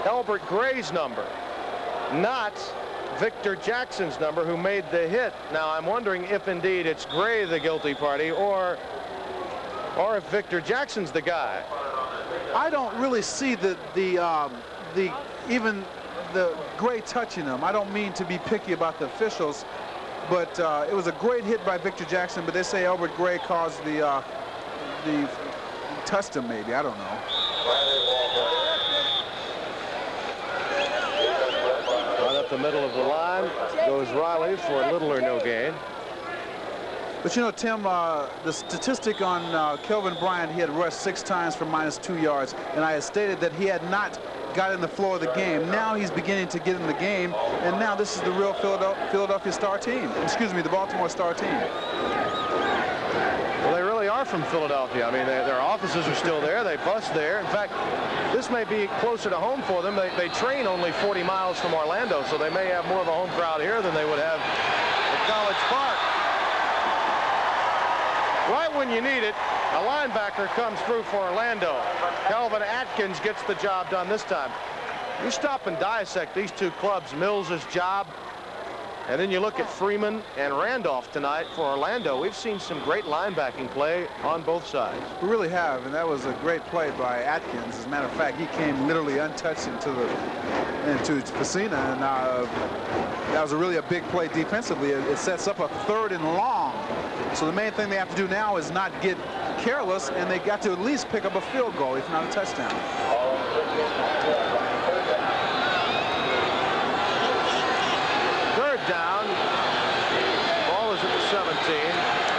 Albert Gray's number, not Victor Jackson's number, who made the hit. Now I'm wondering if indeed it's Gray the guilty party, or if Victor Jackson's the guy. I don't really see even the Gray touching him. I don't mean to be picky about the officials, but it was a great hit by Victor Jackson. But they say Albert Gray caused the touched him, maybe. I don't know. Well, the middle of the line goes Riley for little or no gain. But you know, Tim, the statistic on Kelvin Bryant, he had rushed 6 times for -2 yards, and I had stated that he had not got in the flow of the game. Now he's beginning to get in the game, and now this is the real Philadelphia Star team. Excuse me, the Baltimore Star team. Well, they really are from Philadelphia. I mean, their offices are still there. They bus there. In fact, this may be closer to home for them. They train only 40 miles from Orlando, so they may have more of a home crowd here than they would have at College Park. Right when you need it, a linebacker comes through for Orlando. Calvin Atkins gets the job done this time. You stop and dissect these two clubs, Mills's job, and then you look at Freeman and Randolph tonight for Orlando. We've seen some great linebacking play on both sides. We really have, and that was a great play by Atkins. As a matter of fact, he came literally untouched into Pacina, and that was really a big play defensively. It sets up a 3rd and long. So the main thing they have to do now is not get careless, and they got to at least pick up a field goal, if not a touchdown. Third down. Ball is at the 17.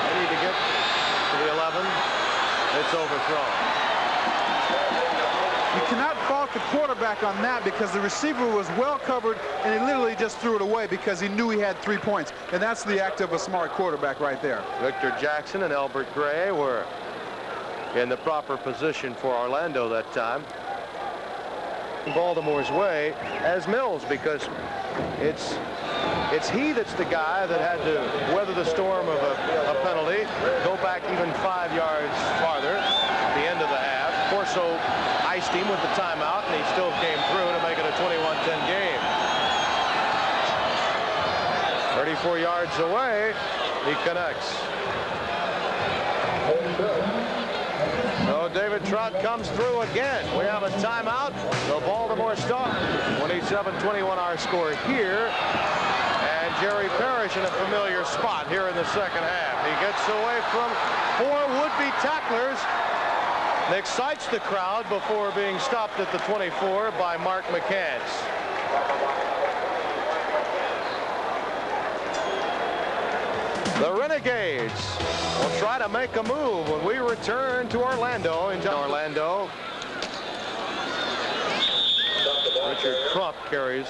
They need to get to the 11. It's overthrown. You cannot fault the quarterback on that because the receiver was well covered, and he literally just threw it away because he knew he had 3 points. And that's the act of a smart quarterback right there. Victor Jackson and Albert Gray were in the proper position for Orlando that time. Baltimore's way as Mills, because it's he that's the guy that had to weather the storm of a penalty, go back even 5 yards farther at the end of the half. Corso iced him with the timeout, and he still came through to make it a 21-10 game. 34 yards away, he connects. So David Trott comes through again. We have a timeout. The Baltimore Star. 27-21 our score here. And Jerry Parrish in a familiar spot here in the second half. He gets away from 4 would-be tacklers. And excites the crowd before being stopped at the 24 by Mark McCants. The Renegades will try to make a move when we return to Orlando. In Orlando, Richard Crump carries,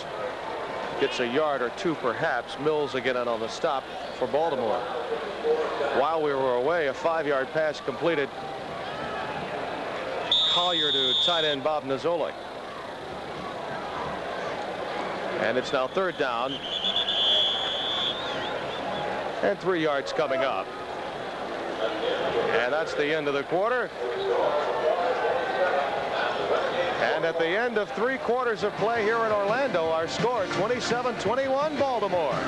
gets a yard or 2 perhaps. Mills again on the stop for Baltimore. While we were away, a 5-yard pass completed. Collier to tight end Bob Nizzoli. And it's now 3rd down. And 3 yards coming up. And that's the end of the quarter. And at the end of 3 quarters of play here in Orlando, our score 27-21 Baltimore.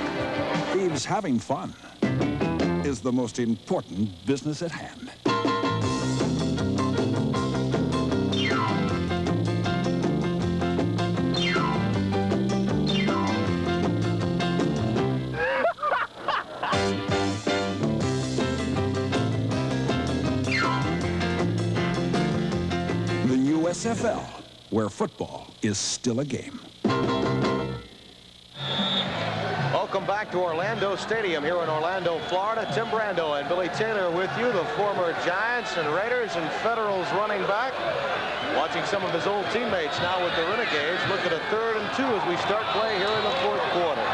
Thieves having fun is the most important business at hand. USFL, where football is still a game. Welcome back to Orlando Stadium here in Orlando, Florida. Tim Brando and Billy Taylor with you, the former Giants and Raiders and Federals running back. Watching some of his old teammates now with the Renegades. Look at a 3rd and 2 as we start play here in the 4th quarter.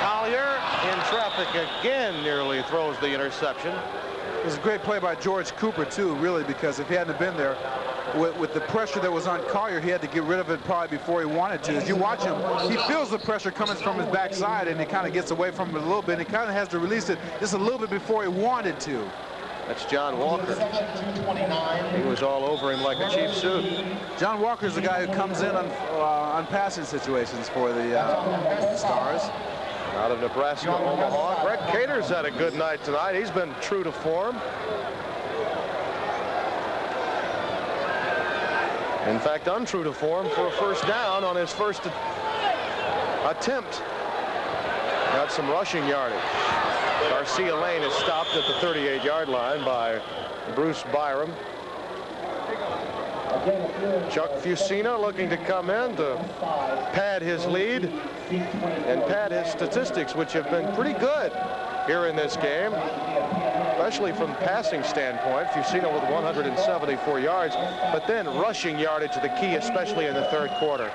Collier in traffic again, nearly throws the interception. It was a great play by George Cooper, too, really, because if he hadn't been there, with the pressure that was on Collier, he had to get rid of it probably before he wanted to. As you watch him, he feels the pressure coming from his backside, and he kind of gets away from it a little bit, and he kind of has to release it just a little bit before he wanted to. That's John Walker. He was all over him like a cheap suit. John Walker's the guy who comes in on passing situations for the Stars. Out of Nebraska, Omaha. Greg Cater's had a good night tonight. He's been true to form. In fact, untrue to form for a 1st down on his first attempt. Got some rushing yardage. Garcia Lane is stopped at the 38-yard line by Bruce Byram. Chuck Fusina looking to come in to pad his lead and pad his statistics, which have been pretty good here in this game, especially from passing standpoint. Fusina with 174 yards, but then rushing yardage the key, especially in the third quarter.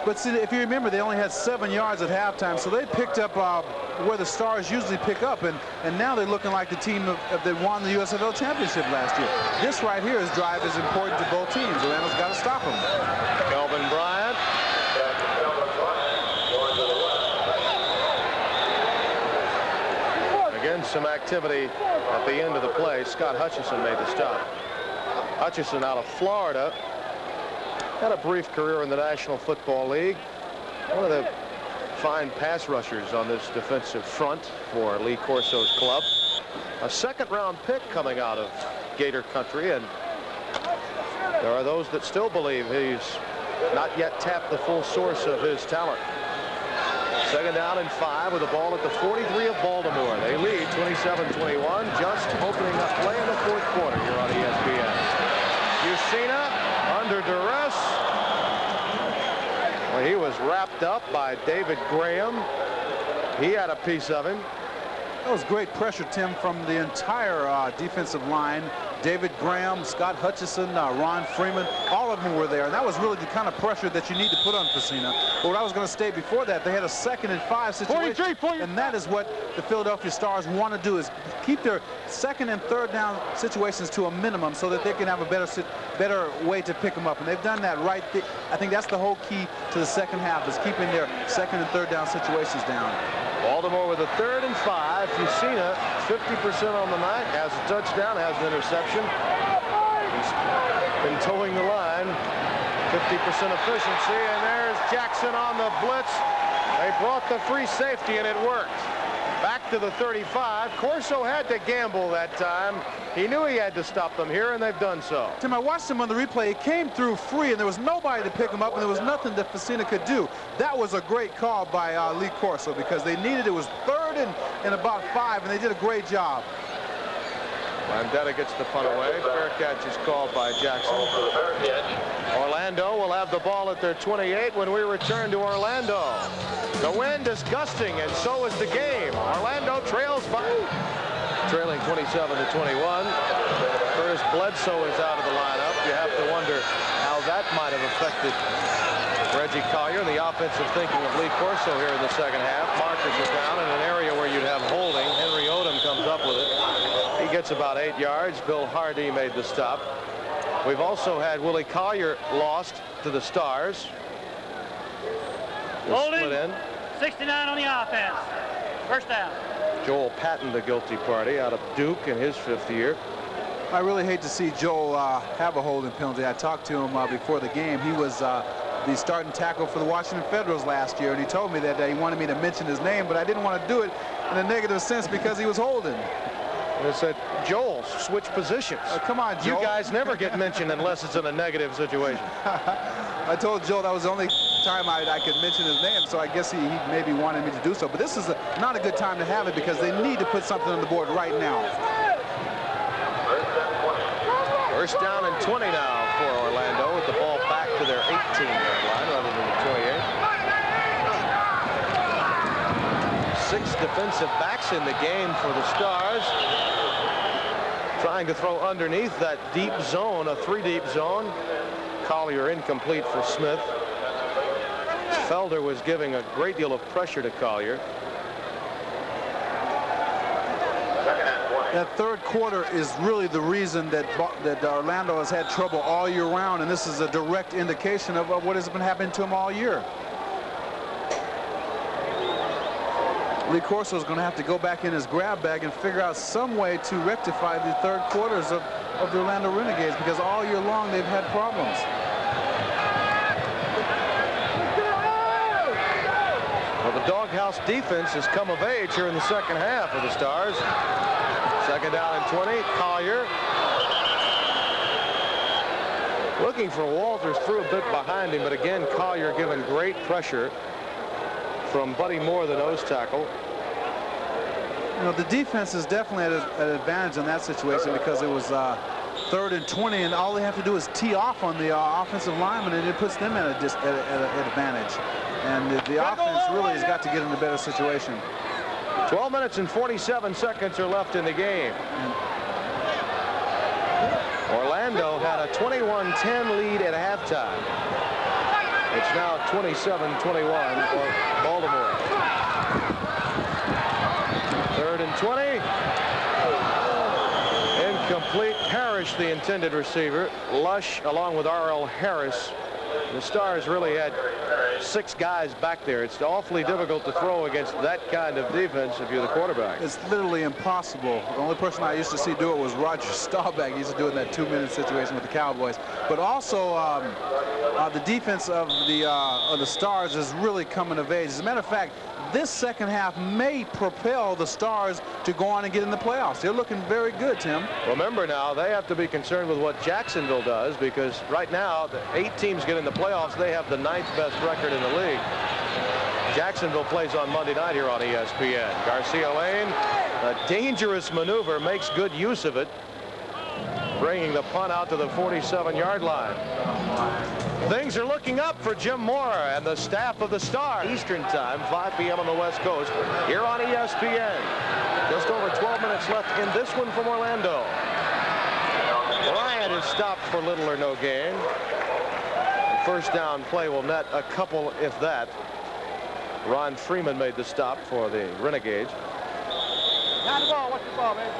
But see, if you remember, they only had 7 yards at halftime, so they picked up where the Stars usually pick up, and now they're looking like the team that won the USFL championship last year. This right here, his drive is important to both teams. Orlando's got to stop him. Kelvin Bryant. Again, some activity at the end of the play. Scott Hutchison made the stop. Hutchison out of Florida. Had a brief career in the National Football League. One of the fine pass rushers on this defensive front for Lee Corso's club. A second-round pick coming out of Gator country, and there are those that still believe he's not yet tapped the full source of his talent. Second down and 5 with the ball at the 43 of Baltimore. They lead 27-21, just opening up play in the fourth quarter here on ESPN. Fusina under duress. Well, he was wrapped up by David Graham. He had a piece of him. That was great pressure, Tim, from the entire defensive line. David Graham, Scott Hutchison, Ron Freeman, all of them were there. And that was really the kind of pressure that you need to put on Fusina. But what I was going to state before that, they had a 2nd and 5 situation. And that is what the Philadelphia Stars want to do, is keep their 2nd and 3rd down situations to a minimum so that they can have a better way to pick them up. And they've done that right. I think that's the whole key to the second half, is keeping their 2nd and 3rd down situations down. Baltimore with a 3rd and 5. Fusina 50% on the night, has a touchdown, has an interception. He's been towing the line. 50% efficiency, and there's Jackson on the blitz. They brought the free safety, and it worked. Back to the 35. Corso had to gamble that time. He knew he had to stop them here, and they've done so. Tim, I watched him on the replay. He came through free, and there was nobody to pick him up, and there was nothing that Fusina could do. That was a great call by Lee Corso, because they needed it. Was 3rd and about 5, and they did a great job. Landetta gets the punt away. Fair catch is called by Jackson. Orlando will have the ball at their 28 when we return to Orlando. The wind is gusting, and so is the game. Orlando trails by, trailing 27-21. Curtis Bledsoe is out of the lineup. You have to wonder how that might have affected Reggie Collier. The offensive thinking of Lee Corso here in the second half. Marcus is down in an area where you'd have holding. Henry Odom comes up with it. He gets about 8 yards. Bill Hardy made the stop. We've also had Willie Collier lost to the Stars. Holding, 69 on the offense. First down. Joel Patton, the guilty party, out of Duke in his 5th year. I really hate to see Joel have a holding penalty. I talked to him before the game. He was the starting tackle for the Washington Federals last year, and he told me that he wanted me to mention his name, but I didn't want to do it in a negative sense because he was holding. They said, Joel, switch positions. Come on, Joel. You guys never get mentioned unless it's in a negative situation. I told Joel that was the only time I could mention his name, so I guess he maybe wanted me to do so. But this is not a good time to have it, because they need to put something on the board right now. First down and 20 now for Orlando, with the ball back to their 18-yard line rather than the 28. 6 defensive backs in the game for the Stars, trying to throw underneath that deep zone, a 3-deep zone. Collier incomplete for Smith. Felder was giving a great deal of pressure to Collier. That third quarter is really the reason that Orlando has had trouble all year round, and this is a direct indication of what has been happening to him all year. Lee Corso is going to have to go back in his grab bag and figure out some way to rectify the third quarters of the Orlando Renegades, because all year long they've had problems. Well, the doghouse defense has come of age here in the second half of the Stars. Second down and 20. Collier looking for Walters, threw a bit behind him, but again Collier given great pressure from Buddy Moore, the nose tackle. You know, the defense is definitely at an advantage in that situation, because it was 3rd and 20, and all they have to do is tee off on the offensive lineman, and it puts them at an advantage. And the offense really has got to get in a better situation. 12 minutes and 47 seconds are left in the game. Orlando had a 21-10 lead at halftime. It's now 27-21 for Baltimore. 3rd and 20. Incomplete. Parrish, the intended receiver. Lush, along with R.L. Harris. The Stars really had 6 guys back there. It's awfully difficult to throw against that kind of defense if you're the quarterback. It's literally impossible. The only person I used to see do it was Roger Staubach. He used to do it in that 2-minute situation with the Cowboys. But also the defense of the Stars is really coming of age. As a matter of fact, this second half may propel the Stars to go on and get in the playoffs. They're looking very good, Tim. Remember now, they have to be concerned with what Jacksonville does, because right now, the 8 teams get in the playoffs. They have the 9th best record in the league. Jacksonville plays on Monday night here on ESPN. Garcia Lane, a dangerous maneuver, makes good use of it, bringing the punt out to the 47-yard line. Things are looking up for Jim Moore and the staff of the Stars. Eastern time, 5 p.m. on the West Coast, here on ESPN. Just over 12 minutes left in this one from Orlando. Bryant is stopped for little or no gain. The first down play will net a couple, if that. Ron Freeman made the stop for the Renegades. Down the ball. What's the ball, man?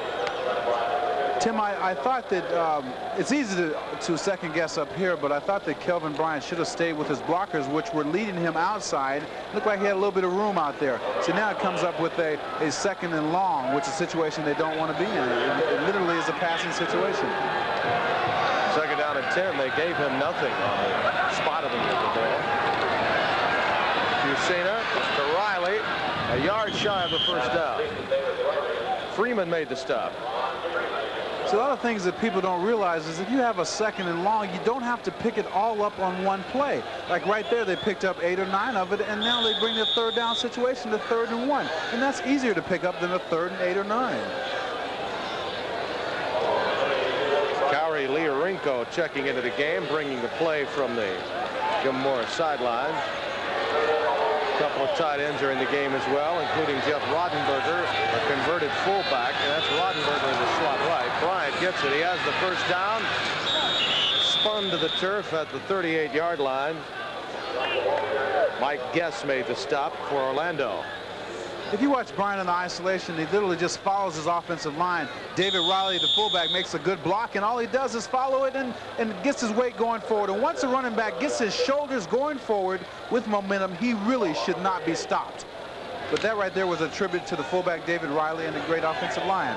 Tim, I thought that it's easy to second guess up here, but I thought that Kelvin Bryant should have stayed with his blockers, which were leading him outside. Looked like he had a little bit of room out there. So now it comes up with a 2nd and long, which is a situation they don't want to be in. It literally is a passing situation. 2nd down and 10. They gave him nothing on the spot of him with the ball. Fusina to Riley, a yard shy of the first down. Freeman made the stop. So a lot of things that people don't realize is if you have a 2nd and long, you don't have to pick it all up on one play. Like right there, they picked up 8 or 9 of it, and now they bring the 3rd down situation to 3rd and 1. And that's easier to pick up than a 3rd and 8 or 9. Kari Leorinko checking into the game, bringing the play from the Jim Moore sideline. A couple of tight ends are in the game as well, including Jeff Roddenberger, a converted fullback, and that's Roddenberger in the slot right. Bryant gets it. He has the first down. Spun to the turf at the 38-yard line. Mike Guess made the stop for Orlando. If you watch Bryant in the isolation, he literally just follows his offensive line. David Riley, the fullback, makes a good block, and all he does is follow it and gets his weight going forward. And once the running back gets his shoulders going forward with momentum, he really should not be stopped. But that right there was a tribute to the fullback, David Riley, and the great offensive line.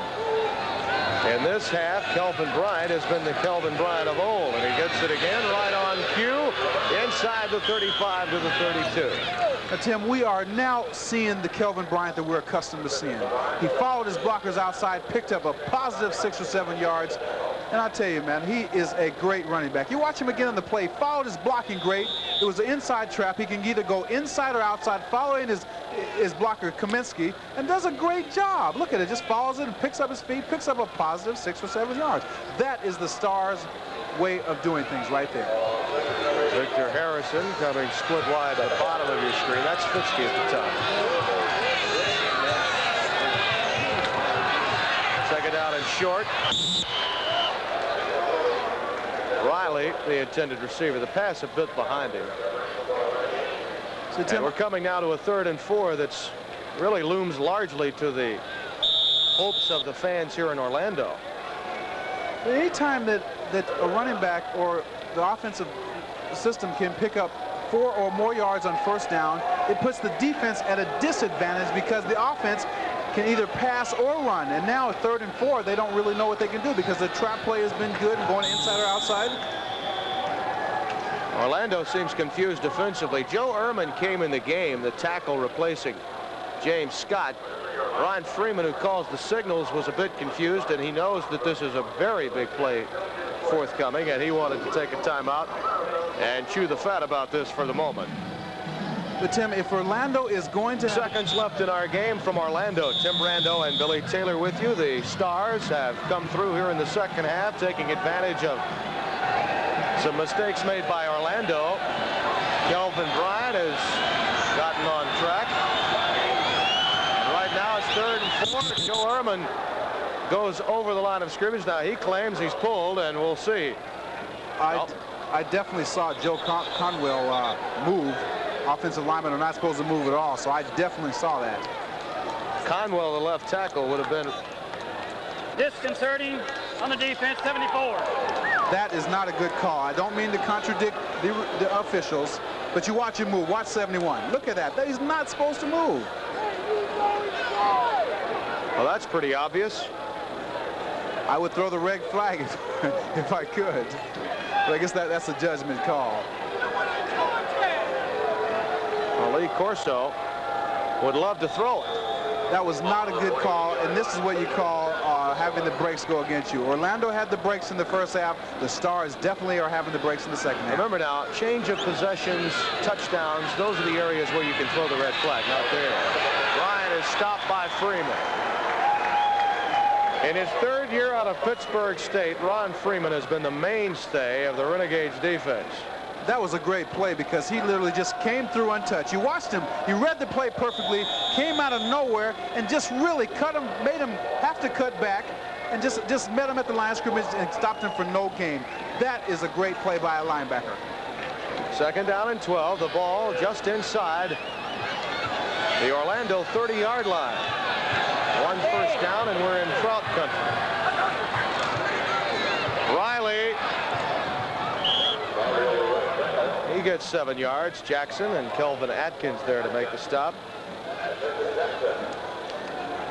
In this half, Kelvin Bryant has been the Kelvin Bryant of old, and he gets it again right on cue, inside the 35 to the 32. Now, Tim, we are now seeing the Kelvin Bryant that we're accustomed to seeing. He followed his blockers outside, picked up a positive 6 or 7 yards, and I tell you, man, he is a great running back. You watch him again on the play, followed his blocking great. It was an inside trap. He can either go inside or outside, following his blocker, Kaminsky, and does a great job. Look at it, just follows it and picks up his feet, picks up a positive 6 or 7 yards. That is the Stars' way of doing things right there. Victor Harrison coming split wide at the bottom of your screen. That's Fitzke at the top. 2nd down and short. Riley, the intended receiver. The pass a bit behind him. So, Tim, and we're coming now to a 3rd and 4 that's really looms largely to the hopes of the fans here in Orlando. Anytime that a running back or the offensive system can pick up 4 or more yards on first down, it puts the defense at a disadvantage because the offense can either pass or run. And now at 3rd and 4, they don't really know what they can do because the trap play has been good and going inside or outside. Orlando seems confused defensively. Joe Ehrman came in the game, the tackle replacing James Scott. Ron Freeman, who calls the signals, was a bit confused, and he knows that this is a very big play forthcoming, and he wanted to take a timeout and chew the fat about this for the moment. But Tim, if Orlando is going to Seconds left in our game from Orlando. Tim Brando and Billy Taylor with you. The Stars have come through here in the second half, taking advantage of some mistakes made by Orlando. Kelvin Bryant has gotten on track. And right now it's 3rd and 4. Joe Ehrman goes over the line of scrimmage. Now he claims he's pulled, and we'll see. I definitely saw Joe Conwell move. Offensive linemen are not supposed to move at all, so I definitely saw that. Conwell, the left tackle, would have been Disconcerting on the defense, 74. That is not a good call. I don't mean to contradict the officials, but you watch him move. Watch 71. Look at that. He's not supposed to move. Well, that's pretty obvious. I would throw the red flag if I could. But I guess that's a judgment call. Well, Lee Corso would love to throw it. That was not a good call, and this is what you call having the brakes go against you. Orlando had the brakes in the first half. The Stars definitely are having the brakes in the second half. Remember now, change of possessions, touchdowns, those are the areas where you can throw the red flag, not there. Ryan is stopped by Freeman. In his 3rd year out of Pittsburgh State, Ron Freeman has been the mainstay of the Renegades defense. That was a great play because he literally just came through untouched. You watched him. He read the play perfectly, came out of nowhere, and just really cut him, made him have to cut back, and just met him at the line of scrimmage and stopped him for no gain. That is a great play by a linebacker. 2nd down and 12. The ball just inside the Orlando 30-yard line. 1 first down, and we're in Trout country. Riley. He gets 7 yards. Jackson and Kelvin Atkins there to make the stop.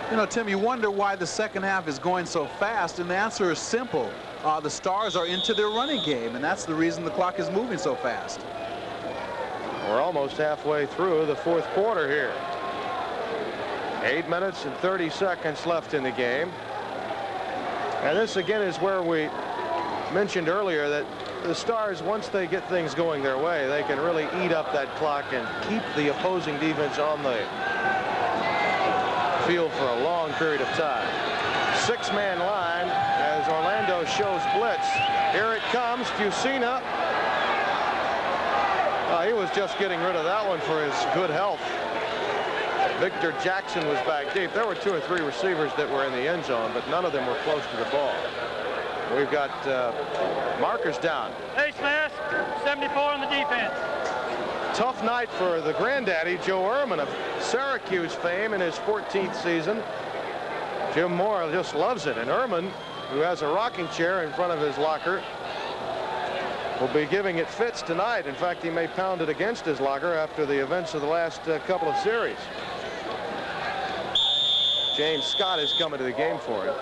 You know, Tim, you wonder why the second half is going so fast, and the answer is simple. The Stars are into their running game, and that's the reason the clock is moving so fast. We're almost halfway through the 4th quarter here. 8 minutes and 30 seconds left in the game. And this again is where we mentioned earlier that the Stars, once they get things going their way, they can really eat up that clock and keep the opposing defense on the field for a long period of time. 6-man line as Orlando shows blitz. Here it comes. Fusina. He was just getting rid of that one for his good health. Victor Jackson was back deep. There were 2 or 3 receivers that were in the end zone, but none of them were close to the ball. We've got markers down. Face mask, 74 on the defense. Tough night for the granddaddy, Joe Ehrman of Syracuse fame in his 14th season. Jim Moore just loves it, and Ehrman, who has a rocking chair in front of his locker, will be giving it fits tonight. In fact, he may pound it against his locker after the events of the last couple of series. James Scott is coming to the game for him.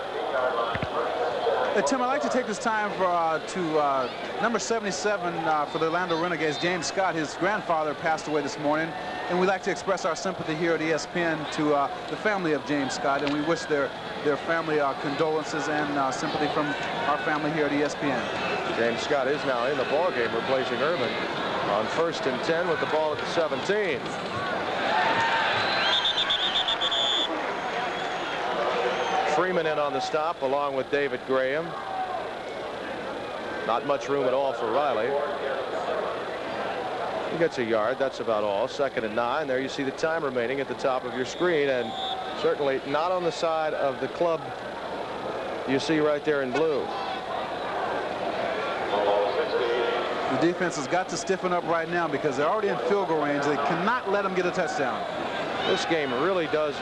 Tim, I'd like to take this time to number 77 for the Orlando Renegades, James Scott. His grandfather passed away this morning, and we'd like to express our sympathy here at ESPN to the family of James Scott, and we wish their family condolences and sympathy from our family here at ESPN. James Scott is now in the ball game, replacing Ehrman on 1st and 10 with the ball at the 17. Freeman in on the stop along with David Graham. Not much room at all for Riley. He gets a yard. That's about all. 2nd and 9. There you see the time remaining at the top of your screen, and certainly not on the side of the club you see right there in blue. The defense has got to stiffen up right now because they're already in field goal range. They cannot let them get a touchdown. This game really does,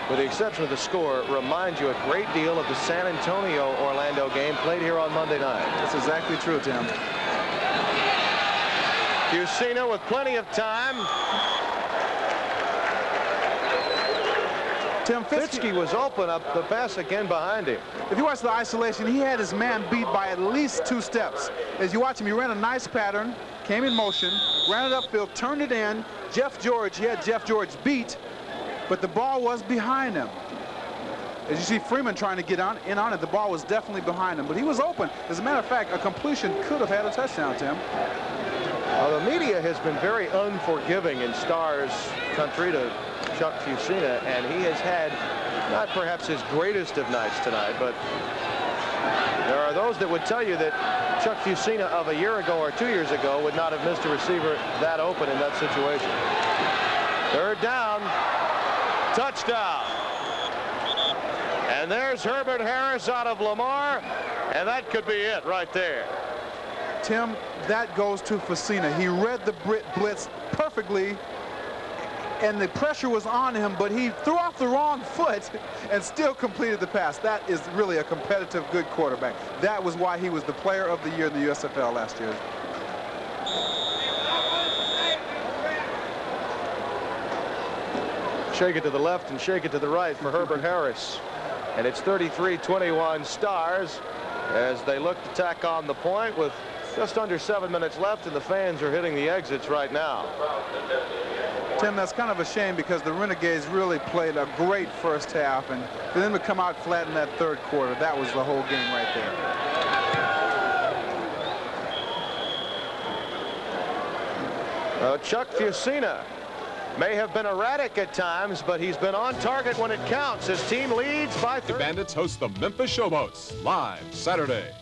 with the exception of the score, remind you a great deal of the San Antonio-Orlando game played here on Monday night. That's exactly true, Tim. Fusina with plenty of time. Tim Fitzke was open up the pass again behind him. If you watch the isolation, he had his man beat by at least 2 steps. As you watch him, he ran a nice pattern, came in motion, ran it upfield, turned it in. He had Jeff George beat, but the ball was behind him. As you see Freeman trying to get in on it, the ball was definitely behind him, but he was open. As a matter of fact, a completion could have had a touchdown, Tim. The media has been very unforgiving in Stars country to Chuck Fusina, and he has had not perhaps his greatest of nights tonight, but there are those that would tell you that Chuck Fusina of a year ago or 2 years ago would not have missed a receiver that open in that situation. Third down, touchdown. And there's Herbert Harris out of Lamar, and that could be it right there. Tim, that goes to Fusina. He read the blitz perfectly, and the pressure was on him, but he threw off the wrong foot and still completed the pass. That is really a competitive, good quarterback. That was why he was the player of the year in the USFL last year. Shake it to the left and shake it to the right for Herbert Harris. And it's 33-21 Stars as they look to tack on the point with just under 7 minutes left, and the fans are hitting the exits right now. Tim, that's kind of a shame because the Renegades really played a great first half, and for them to come out flat in that third quarter, that was the whole game right there. Chuck Fusina may have been erratic at times, but he's been on target when it counts. His team leads by 30. The Bandits host the Memphis Showboats live Saturday.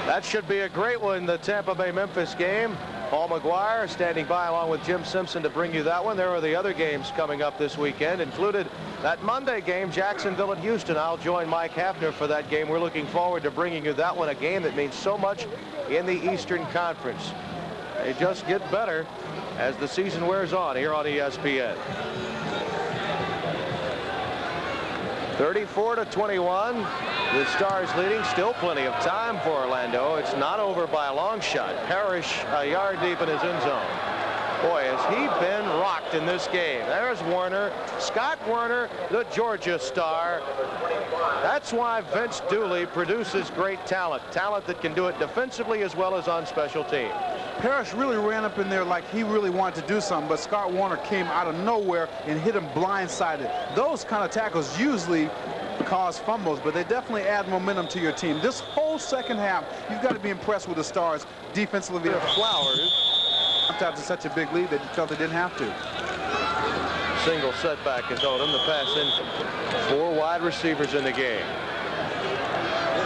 That should be a great one, the Tampa Bay-Memphis game. Paul McGuire standing by along with Jim Simpson to bring you that one. There are the other games coming up this weekend, included that Monday game, Jacksonville at Houston. I'll join Mike Hafner for that game. We're looking forward to bringing you that one, a game that means so much in the Eastern Conference. They just get better as the season wears on here on ESPN. 34-21. The Stars leading. Still plenty of time for Orlando. It's not over by a long shot. Parrish a yard deep in his end zone. Boy, has he been rocked in this game. There's Warner. Scott Warner, the Georgia star. That's why Vince Dooley produces great talent. Talent that can do it defensively as well as on special teams. Parrish really ran up in there like he really wanted to do something, but Scott Warner came out of nowhere and hit him blindsided. Those kind of tackles usually cause fumbles, but they definitely add momentum to your team. This whole second half, you've got to be impressed with the Stars defensively. Flowers. After such a big lead, they felt they didn't have to. Single setback is Odom. The pass in. 4 wide receivers in the game.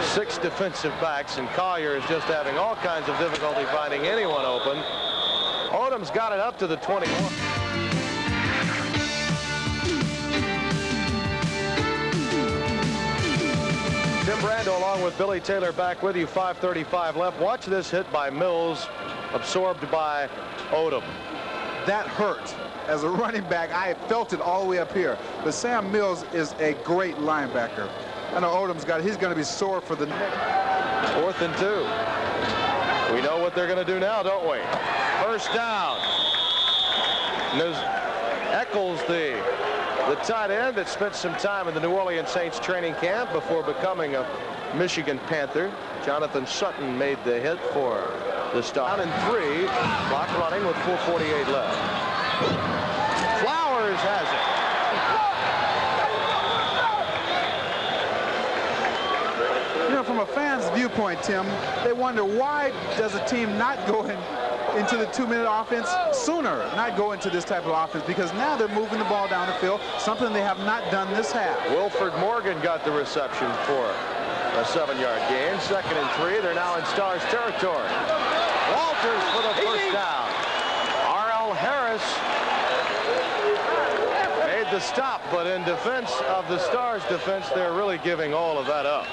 6 defensive backs, and Collier is just having all kinds of difficulty finding anyone open. Odom's got it up to the 21. Tim Brando along with Billy Taylor back with you. 5:35 left. Watch this hit by Mills, absorbed by Odom. That hurt. As a running back, I felt it all the way up here. But Sam Mills is a great linebacker. I know Odom's got it. He's going to be sore for the next. 4th and 2. We know what they're going to do now, don't we? First down. And there's Eccles, the tight end that spent some time in the New Orleans Saints training camp before becoming a Michigan Panther. Jonathan Sutton made the hit for the start. Down in 3, clock running with 4:48 left. Flowers has it. You know, from a fan's viewpoint, Tim, they wonder why does a team not go into the 2-minute offense sooner, not go into this type of offense, because now they're moving the ball down the field, something they have not done this half. Wilford Morgan got the reception for a 7-yard gain. 2nd and 3. They're now in Stars territory. Walters for the first down. R.L. Harris made the stop, but in defense of the Stars defense, they're really giving all of that up.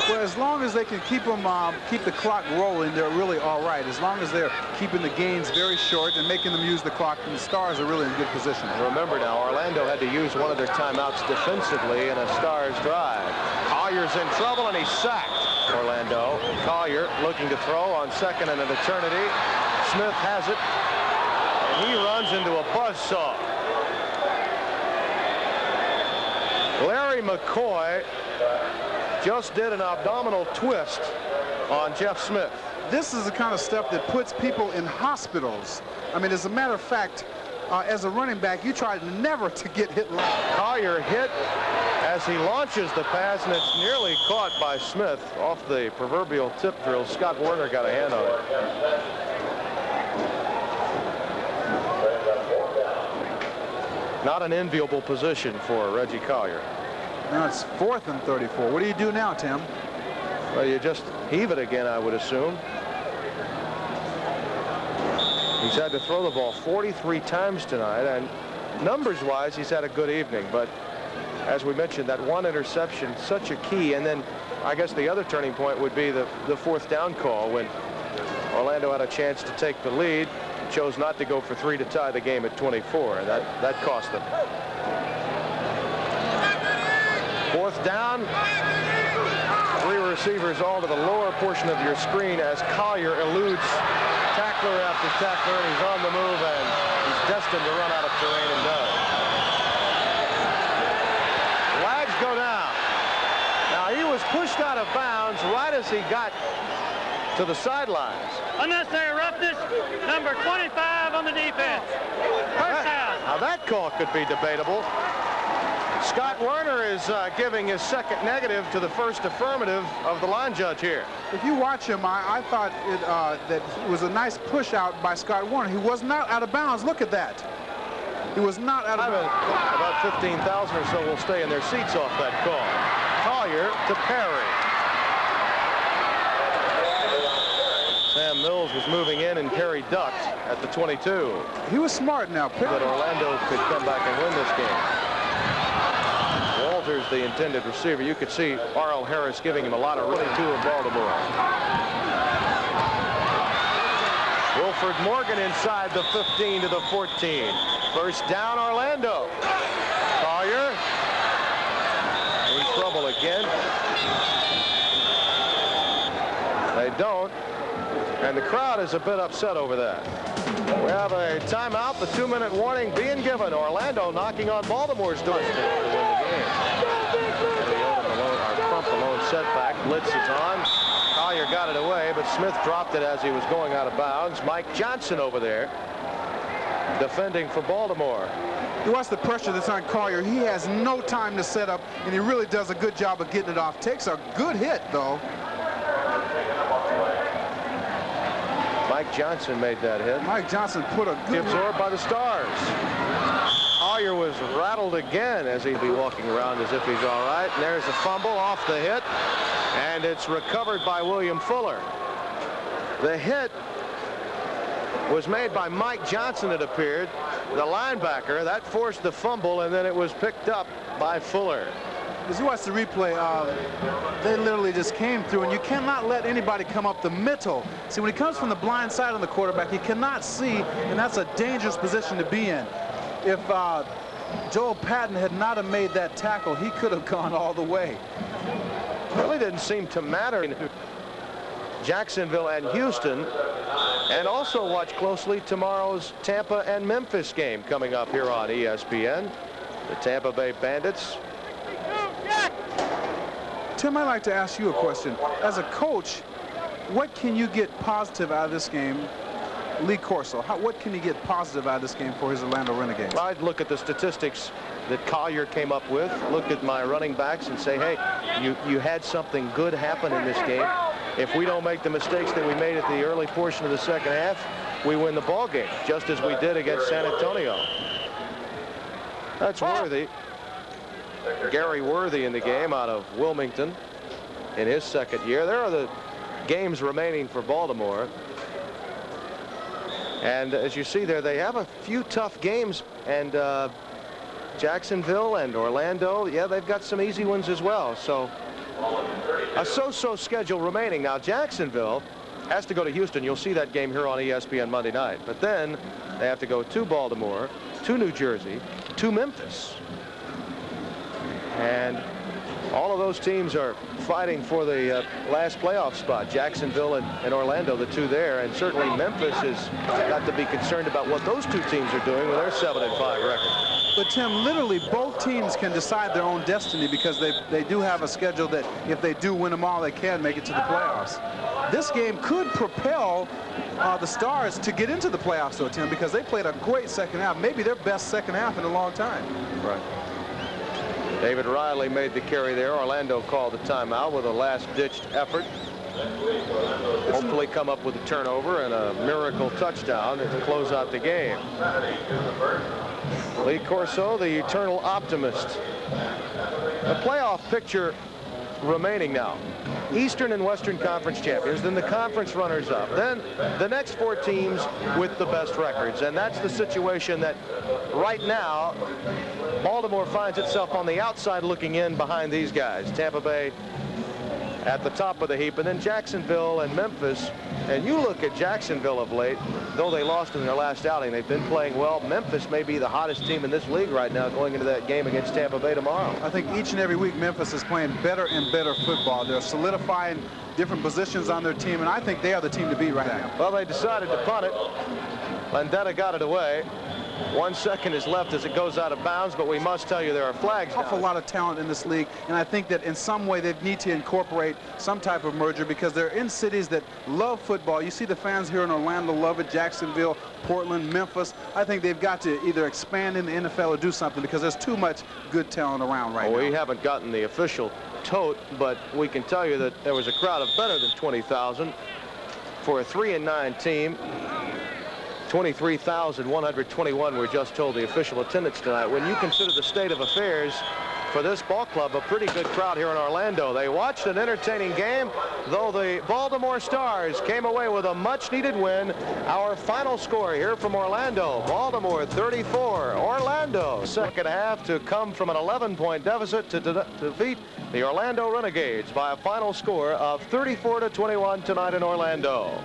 Well, as long as they can keep the clock rolling, they're really all right. As long as they're keeping the gains very short and making them use the clock, and the Stars are really in good position. Remember now, Orlando had to use one of their timeouts defensively in a Stars drive. Collier's in trouble, and he's sacked. Orlando. Collier looking to throw on 2nd and an eternity. Smith has it, and he runs into a buzzsaw. Larry McCoy just did an abdominal twist on Jeff Smith. This is the kind of stuff that puts people in hospitals. I mean, as a matter of fact, as a running back, you try never to get hit. Collier hit as he launches the pass, and it's nearly caught by Smith off the proverbial tip drill. Scott Werner got a hand on it. Not an enviable position for Reggie Collier. Now it's 4th and 34. What do you do now, Tim? Well, you just heave it again, I would assume. He's had to throw the ball 43 times tonight, and numbers-wise, he's had a good evening. But as we mentioned, that one interception, such a key. And then I guess the other turning point would be the 4th down call when Orlando had a chance to take the lead, chose not to go for 3 to tie the game at 24, and that cost them. 4th down. 3 receivers all to the lower portion of your screen as Collier eludes tackler after tackler, and he's on the move, and he's destined to run out of terrain and does. Flags go down. Now, he was pushed out of bounds right as he got to the sidelines. Unnecessary roughness, number 25 on the defense. First down. Now, that call could be debatable. Scott Werner is giving his second negative to the first affirmative of the line judge here. If you watch him, I thought that it was a nice push out by Scott Werner. He was not out of bounds. Look at that. He was not out of bounds. About 15,000 or so will stay in their seats off that call. Collier to Perry. Sam Mills was moving in, and Perry ducked at the 22. He was smart now. That Orlando could come back and win this game. Walters, the intended receiver. You could see R.L. Harris giving him a lot of 22 in Baltimore. Wilford Morgan inside the 15 to the 14. First down, Orlando. Collier in trouble again. They don't, and the crowd is a bit upset over that. We have a timeout, the 2-minute warning being given. Orlando knocking on Baltimore's door to win the game. Crump alone setback. Blitz is on. Collier got it away, but Smith dropped it as he was going out of bounds. Mike Johnson over there defending for Baltimore. You watch the pressure that's on Collier. He has no time to set up, and he really does a good job of getting it off. Takes a good hit, though. Mike Johnson made that hit. Mike Johnson put a good... Absorbed by the Stars. Collier was rattled again as he'd be walking around as if he's all right. And there's a fumble off the hit, and it's recovered by William Fuller. The hit was made by Mike Johnson, it appeared, the linebacker. That forced the fumble, and then it was picked up by Fuller. As you watch the replay, they literally just came through, and you cannot let anybody come up the middle. See, when he comes from the blind side on the quarterback, he cannot see, and that's a dangerous position to be in. If Joel Patton had not have made that tackle, he could have gone all the way. Really didn't seem to matter in Jacksonville and Houston. And also watch closely tomorrow's Tampa and Memphis game coming up here on ESPN. The Tampa Bay Bandits. Tim, I'd like to ask you a question. As a coach, what can you get positive out of this game? Lee Corso, what can he get positive out of this game for his Orlando Renegades? I'd look at the statistics that Collier came up with, look at my running backs and say, hey, you had something good happen in this game. If we don't make the mistakes that we made at the early portion of the second half, we win the ball game, just as we did against San Antonio. That's Worthy. Gary Worthy in the game out of Wilmington in his second year. There are the games remaining for Baltimore. And as you see there, they have a few tough games. And Jacksonville and Orlando, yeah, they've got some easy ones as well. So a so-so schedule remaining. Now, Jacksonville has to go to Houston. You'll see that game here on ESPN Monday night. But then they have to go to Baltimore, to New Jersey, to Memphis. And all of those teams are fighting for the last playoff spot. Jacksonville and Orlando, the two there. And certainly Memphis has got to be concerned about what those two teams are doing with their 7-5 record. But Tim, literally both teams can decide their own destiny because they do have a schedule that if they do win them all, they can make it to the playoffs. This game could propel the Stars to get into the playoffs, though, Tim, because they played a great second half, maybe their best second half in a long time. Right. David Riley made the carry there. Orlando called the timeout with a last-ditched effort. Hopefully come up with a turnover and a miracle touchdown to close out the game. Lee Corso, the eternal optimist. The playoff picture remaining now. Eastern and Western Conference champions, then the conference runners-up, then the next 4 teams with the best records. And that's the situation that right now Baltimore finds itself on the outside looking in behind these guys. Tampa Bay at the top of the heap, and then Jacksonville and Memphis. And you look at Jacksonville of late, though they lost in their last outing, they've been playing well. Memphis may be the hottest team in this league right now going into that game against Tampa Bay tomorrow. I think each and every week Memphis is playing better and better football. They're solidifying different positions on their team, and I think they are the team to beat right now. Well, they decided to punt it. Landetta got it away. 1 second is left as it goes out of bounds, but we must tell you there are flags down. An awful lot of talent in this league, and I think that in some way they need to incorporate some type of merger because they're in cities that love football. You see the fans here in Orlando love it, Jacksonville, Portland, Memphis. I think they've got to either expand in the NFL or do something because there's too much good talent around right now. We haven't gotten the official tote, but we can tell you that there was a crowd of better than 20,000 for a 3-9 team. 23,121 we're just told the official attendance tonight. When you consider the state of affairs for this ball club, a pretty good crowd here in Orlando. They watched an entertaining game, though the Baltimore Stars came away with a much-needed win. Our final score here from Orlando, Baltimore 34, Orlando. Second half to come from an 11-point deficit to defeat the Orlando Renegades by a final score of 34-21 tonight in Orlando.